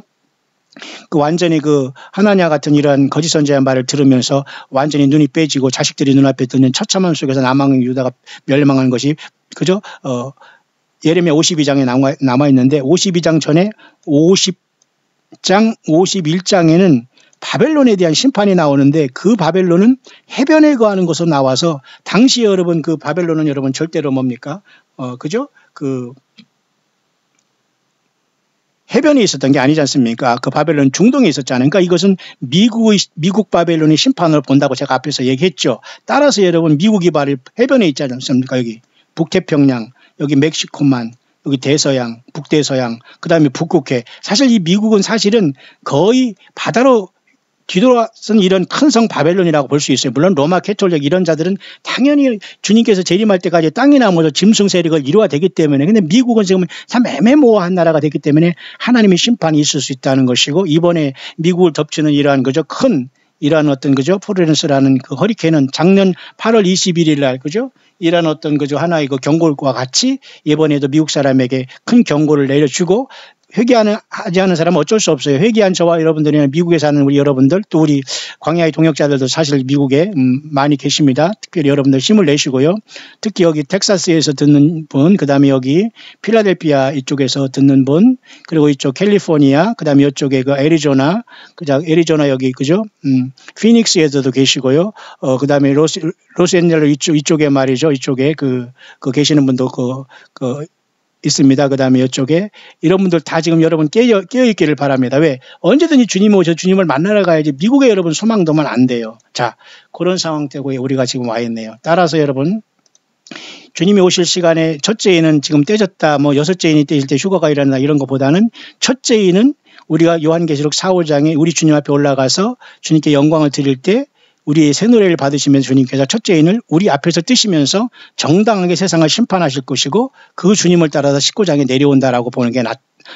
그 완전히 그 하나냐 같은 이런 거짓 선지자의 말을 들으면서 완전히 눈이 빼지고 자식들이 눈앞에 드는 처참함 속에서 남왕 유다가 멸망한 것이 그죠? 예레미야 52장에 남아 있는데 52장 전에 50장 51장에는 바벨론에 대한 심판이 나오는데 그 바벨론은 해변에 거하는 것으로 나와서 당시 여러분 그 바벨론은 여러분 절대로 뭡니까? 그죠? 그 해변에 있었던 게 아니지 않습니까? 그 바벨론 중동에 있었잖아요. 그러니까 이것은 미국 바벨론의 심판을 본다고 제가 앞에서 얘기했죠. 따라서 여러분 미국이 바로 해변에 있지 않습니까? 여기 북태평양, 여기 멕시코만, 여기 대서양, 북대서양, 그 다음에 북극해. 사실 이 미국은 사실은 거의 바다로 뒤돌아선 이런 큰 성 바벨론이라고 볼 수 있어요. 물론 로마 캐톨릭 이런 자들은 당연히 주님께서 재림할 때까지 땅이나 뭐 짐승 세력을 이루어야 되기 때문에 근데 미국은 지금 참 애매모호한 나라가 되기 때문에 하나님의 심판이 있을 수 있다는 것이고 이번에 미국을 덮치는 이러한 그저 큰 이러한 어떤 그죠? 프로렌스라는 그 허리케인은 작년 8월 21일 날 그죠? 이러한 어떤 그죠? 하나의 그 경고와 같이 이번에도 미국 사람에게 큰 경고를 내려주고 하지 않은 사람은 어쩔 수 없어요. 회개한 저와 여러분들이나 미국에 사는 우리 여러분들 또 우리 광야의 동역자들도 사실 미국에 많이 계십니다. 특별히 여러분들 힘을 내시고요. 특히 여기 텍사스에서 듣는 분, 그 다음에 여기 필라델피아 이쪽에서 듣는 분, 그리고 이쪽 캘리포니아, 그 다음에 이쪽에 그 애리조나, 애리조나 여기 그죠? 피닉스에서도 계시고요. 그 다음에 로스앤젤레스 이쪽에 말이죠. 이쪽에 그 계시는 분도 있습니다. 그 다음에 이쪽에 이런 분들 다 지금 여러분 깨어있기를 바랍니다. 왜? 언제든지 주님이 오셔서 주님을 만나러 가야지 미국에 여러분 소망 두면 안 돼요. 자, 그런 상황 때문에 우리가 지금 와 있네요. 따라서 여러분 주님이 오실 시간에 첫째인은 지금 떼졌다, 뭐 여섯째인이 떼질 때 휴가가 일어난다 이런 것보다는 첫째인은 우리가 요한계시록 4, 5장에 우리 주님 앞에 올라가서 주님께 영광을 드릴 때 우리의 새 노래를 받으시면서 주님께서 첫째인을 우리 앞에서 뜨시면서 정당하게 세상을 심판하실 것이고 그 주님을 따라서 19장에 내려온다라고 보는 게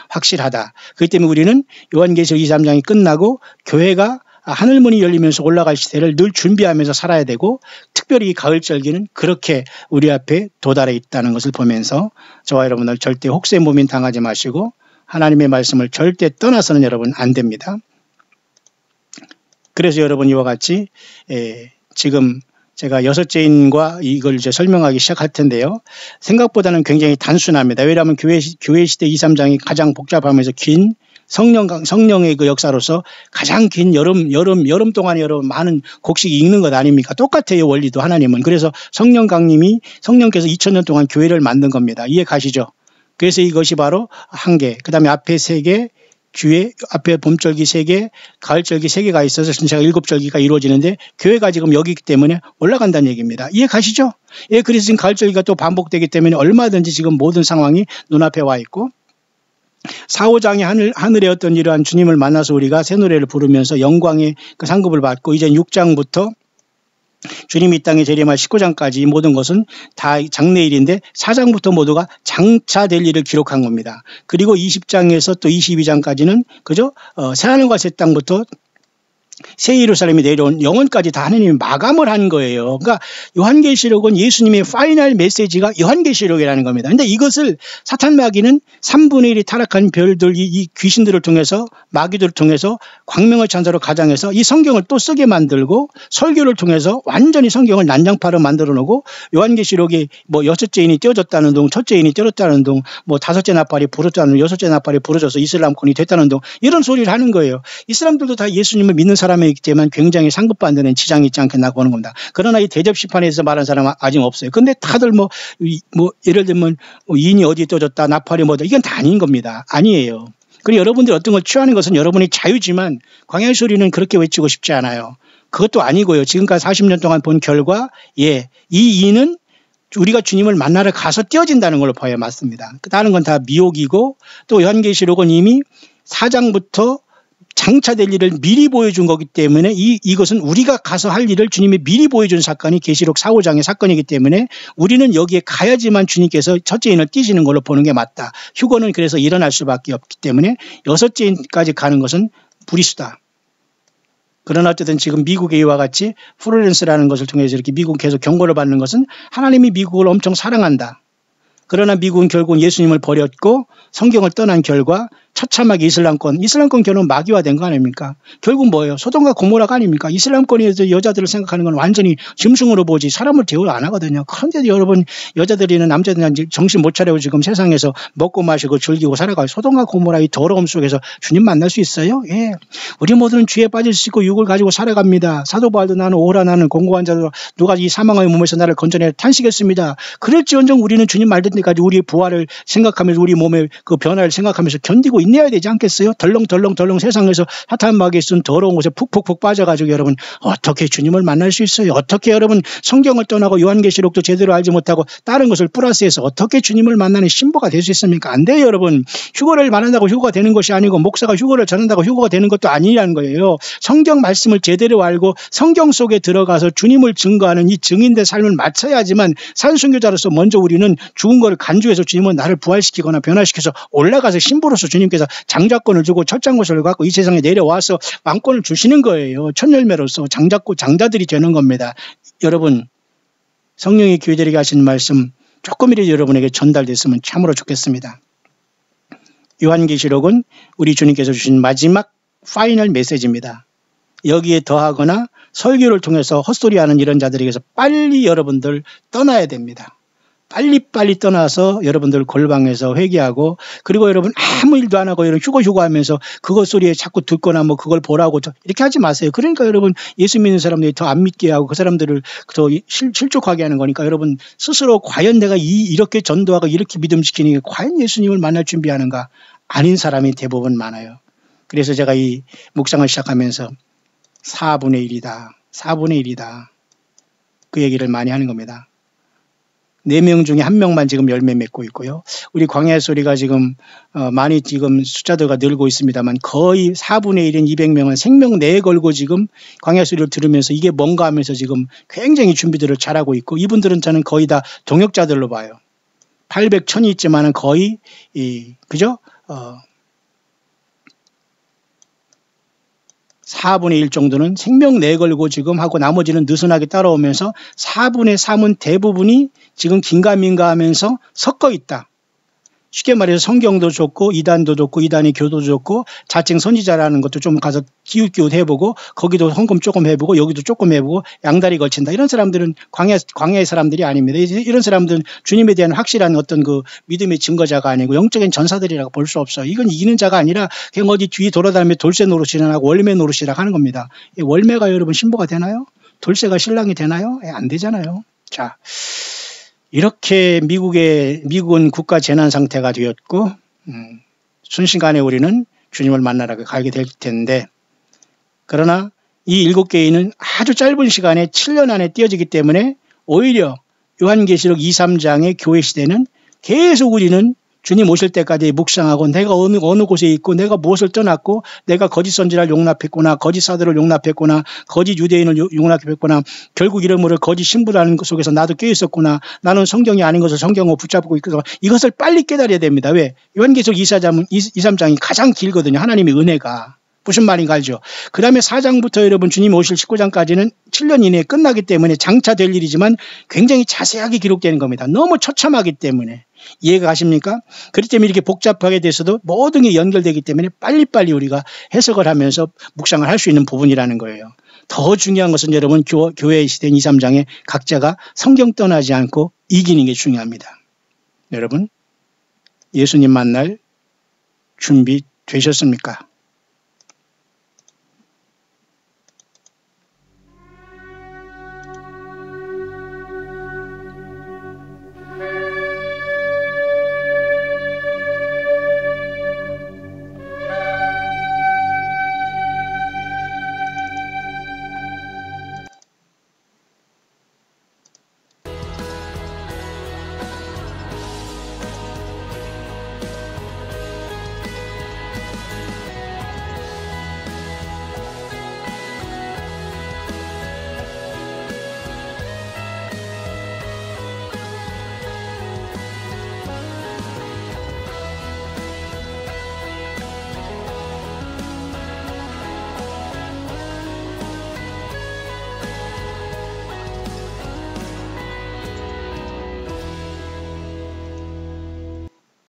확실하다. 그렇기 때문에 우리는 요한계시록 2, 3장이 끝나고 교회가 하늘문이 열리면서 올라갈 시대를 늘 준비하면서 살아야 되고 특별히 이 가을절기는 그렇게 우리 앞에 도달해 있다는 것을 보면서 저와 여러분들 절대 혹세무민 당하지 마시고 하나님의 말씀을 절대 떠나서는 여러분 안 됩니다. 그래서 여러분 이와 같이 지금 제가 여섯째인과 이걸 이제 설명하기 시작할 텐데요. 생각보다는 굉장히 단순합니다. 왜냐하면 교회 시대 2, 3장이 가장 복잡하면서 긴 성령의 그 역사로서 가장 긴 여름 동안에 여러분 많은 곡식이 읽는 것 아닙니까? 똑같아요, 원리도 하나님은. 그래서 성령께서 2000년 동안 교회를 만든 겁니다. 이해 가시죠? 그래서 이것이 바로 한 개, 그 다음에 앞에 세 개, 뒤에 앞에 봄절기 3개, 가을절기 3개가 있어서 전체가 7절기가 이루어지는데 교회가 지금 여기기 때문에 올라간다는 얘기입니다. 이해 가시죠? 예, 그래서 지금 가을절기가 또 반복되기 때문에 얼마든지 지금 모든 상황이 눈앞에 와 있고 4, 5장의 하늘의 어떤 이러한 주님을 만나서 우리가 새 노래를 부르면서 영광의 그 상급을 받고 이제 6장부터 주님이 이 땅에 재림할 19장까지 이 모든 것은 다 장래일인데 4장부터 모두가 장차될 일을 기록한 겁니다. 그리고 20장에서 또 22장까지는 그죠? 새하늘과 새 땅부터 새 예루살렘이 내려온 영혼까지 다 하나님이 마감을 한 거예요. 그러니까 요한계시록은 예수님의 파이널 메시지가 요한계시록이라는 겁니다. 그런데 이것을 사탄 마귀는 3분의 1이 타락한 별들, 이 귀신들을 통해서 마귀들을 통해서 광명의 천사로 가장해서 이 성경을 또 쓰게 만들고 설교를 통해서 완전히 성경을 난장파로 만들어 놓고 요한계시록이 뭐 여섯째인이 떼어졌다는 둥, 첫째인이 떼어졌다는 둥, 뭐 다섯째 나팔이 부러졌다는 둥, 여섯째 나팔이 부러져서 이슬람권이 됐다는 둥 이런 소리를 하는 거예요. 이슬람들도 다 예수님을 믿는 사람이기 때문에 굉장히 상급받는 지장이 있지 않겠나 보는 겁니다. 그러나 이 대접심판에서 말하는 사람은 아직 없어요. 근데 다들 뭐 예를 들면 인이 어디에 떠졌다, 나팔이 뭐다 이건 다 아닌 겁니다. 아니에요. 그리고 여러분들이 어떤 걸 취하는 것은 여러분의 자유지만 광야의 소리는 그렇게 외치고 싶지 않아요. 그것도 아니고요. 지금까지 40년 동안 본 결과 이 인은 우리가 주님을 만나러 가서 떼어진다는 걸로 봐야 맞습니다. 다른 건 다 미혹이고 또 요한계시록은 이미 4장부터 장차될 일을 미리 보여준 거기 때문에 이것은 우리가 가서 할 일을 주님이 미리 보여준 사건이 계시록 4, 5장의 사건이기 때문에 우리는 여기에 가야지만 주님께서 첫째인을 띄시는 걸로 보는 게 맞다. 휴거는 그래서 일어날 수밖에 없기 때문에 여섯째인까지 가는 것은 무리수다. 그러나 어쨌든 지금 미국의 이와 같이 프로렌스라는 것을 통해서 이렇게 미국 계속 경고를 받는 것은 하나님이 미국을 엄청 사랑한다. 그러나 미국은 결국 예수님을 버렸고 성경을 떠난 결과 처참하게 이슬람권 결혼 마귀화된 거 아닙니까? 결국 뭐예요? 소돔과 고모라가 아닙니까? 이슬람권에서 여자들을 생각하는 건 완전히 짐승으로 보지 사람을 대우 안 하거든요. 그런데도 여러분 여자들이나 남자들이 정신 못 차리고 지금 세상에서 먹고 마시고 즐기고 살아가요. 소돔과 고모라 이 더러움 속에서 주님 만날 수 있어요? 예. 우리 모두는 죄에 빠질 수 있고 육을 가지고 살아갑니다. 사도 바울도 나는 오라 나는 공고한 자도 누가 이 사망의 몸에서 나를 건져내 탄식했습니다. 그럴지언정 우리는 주님 말될 때까지 우리의 부활을 생각하면서 우리 몸의 그 변화를 생각하면서 견디고 인내해야 되지 않겠어요? 덜렁 세상에서 사탄 마귀에 쓴 더러운 곳에 푹푹 빠져가지고 여러분 어떻게 주님을 만날 수 있어요? 어떻게 여러분 성경을 떠나고 요한계시록도 제대로 알지 못하고 다른 것을 플러스해서 어떻게 주님을 만나는 신부가 될 수 있습니까? 안 돼요, 여러분. 휴거를 말한다고 휴거가 되는 것이 아니고 목사가 휴거를 전한다고 휴거가 되는 것도 아니라는 거예요. 성경 말씀을 제대로 알고 성경 속에 들어가서 주님을 증거하는 이 증인된 삶을 마쳐야지만 산순교자로서 먼저 우리는 죽은 것을 간주해서 주님은 나를 부활시키거나 변화시켜서 올라가서 신부로서 주님께서 하나님께서 장자권을 주고 첫 장것을 갖고 이 세상에 내려와서 왕권을 주시는 거예요. 첫 열매로서 장자들이 되는 겁니다. 여러분, 성령이 교회들에게 하신 말씀 조금이라도 여러분에게 전달됐으면 참으로 좋겠습니다. 요한계시록은 우리 주님께서 주신 마지막 파이널 메시지입니다. 여기에 더하거나 설교를 통해서 헛소리하는 이런 자들에게서 빨리 여러분들 떠나야 됩니다. 빨리빨리 떠나서 여러분들 골방에서 회개하고, 그리고 여러분 아무 일도 안 하고 이런 휴고 하면서 그것 소리에 자꾸 듣거나 뭐 그걸 보라고 이렇게 하지 마세요. 그러니까 여러분 예수 믿는 사람들이 더 안 믿게 하고 그 사람들을 더 실족하게 하는 거니까 여러분 스스로 과연 내가 이렇게 전도하고 이렇게 믿음시키는 게 과연 예수님을 만날 준비하는가? 아닌 사람이 대부분 많아요. 그래서 제가 이 묵상을 시작하면서 4분의 1이다. 4분의 1이다. 그 얘기를 많이 하는 겁니다. 4명 중에 1명만 지금 열매 맺고 있고요. 우리 광야의 소리가 지금 많이 지금 숫자들과 늘고 있습니다만 거의 4분의 1인 200명은 생명 내에 걸고 지금 광야의 소리를 들으면서 이게 뭔가 하면서 지금 굉장히 준비들을 잘하고 있고, 이분들은 저는 거의 다 동역자들로 봐요. 800, 1000이 있지만은 거의 그죠? 4분의 1 정도는 생명 내걸고 지금 하고 나머지는 느슨하게 따라오면서 4분의 3은 대부분이 지금 긴가민가 하면서 섞어 있다. 쉽게 말해서 성경도 좋고 이단도 좋고 이단이 교도 좋고 자칭 선지자라는 것도 좀 가서 기웃기웃 해보고 거기도 헌금 조금 해보고 여기도 조금 해보고 양다리 걸친다. 이런 사람들은 광야의 사람들이 아닙니다. 이런 사람들은 주님에 대한 확실한 어떤 그 믿음의 증거자가 아니고 영적인 전사들이라고 볼 수 없어요. 이건 이기는 자가 아니라 그냥 어디 뒤에 돌아다니며 돌쇠 노릇이나 하고 월매 노릇이라 하는 겁니다. 월매가 여러분 신부가 되나요? 돌쇠가 신랑이 되나요? 안 되잖아요. 자, 이렇게 미국은 국가 재난 상태가 되었고 순식간에 우리는 주님을 만나러 가게 될 텐데, 그러나 이 7개인은 아주 짧은 시간에 7년 안에 띄어지기 때문에 오히려 요한계시록 2, 3장의 교회 시대는 계속 우리는 주님 오실 때까지 묵상하고 내가 어느 곳에 있고 내가 무엇을 떠났고 내가 거짓 선지자를 용납했구나, 거짓 사도를 용납했구나, 거짓 유대인을 용납했구나, 결국 이러므로 거짓 신부라는 것 속에서 나도 껴있었구나, 나는 성경이 아닌 것을 성경으로 붙잡고 있거든. 이것을 빨리 깨달아야 됩니다. 왜? 요한계시록 2, 3장이 가장 길거든요. 하나님의 은혜가. 무슨 말인가 알죠? 그 다음에 4장부터 여러분 주님 오실 19장까지는 7년 이내에 끝나기 때문에 장차 될 일이지만 굉장히 자세하게 기록되는 겁니다. 너무 처참하기 때문에. 이해가 가십니까? 그렇기 때문에 이렇게 복잡하게 돼서도 모든 게 연결되기 때문에 빨리빨리 우리가 해석을 하면서 묵상을 할 수 있는 부분이라는 거예요. 더 중요한 것은 여러분 교회의 시대인 2, 3장에 각자가 성경 떠나지 않고 이기는 게 중요합니다. 여러분 예수님 만날 준비 되셨습니까?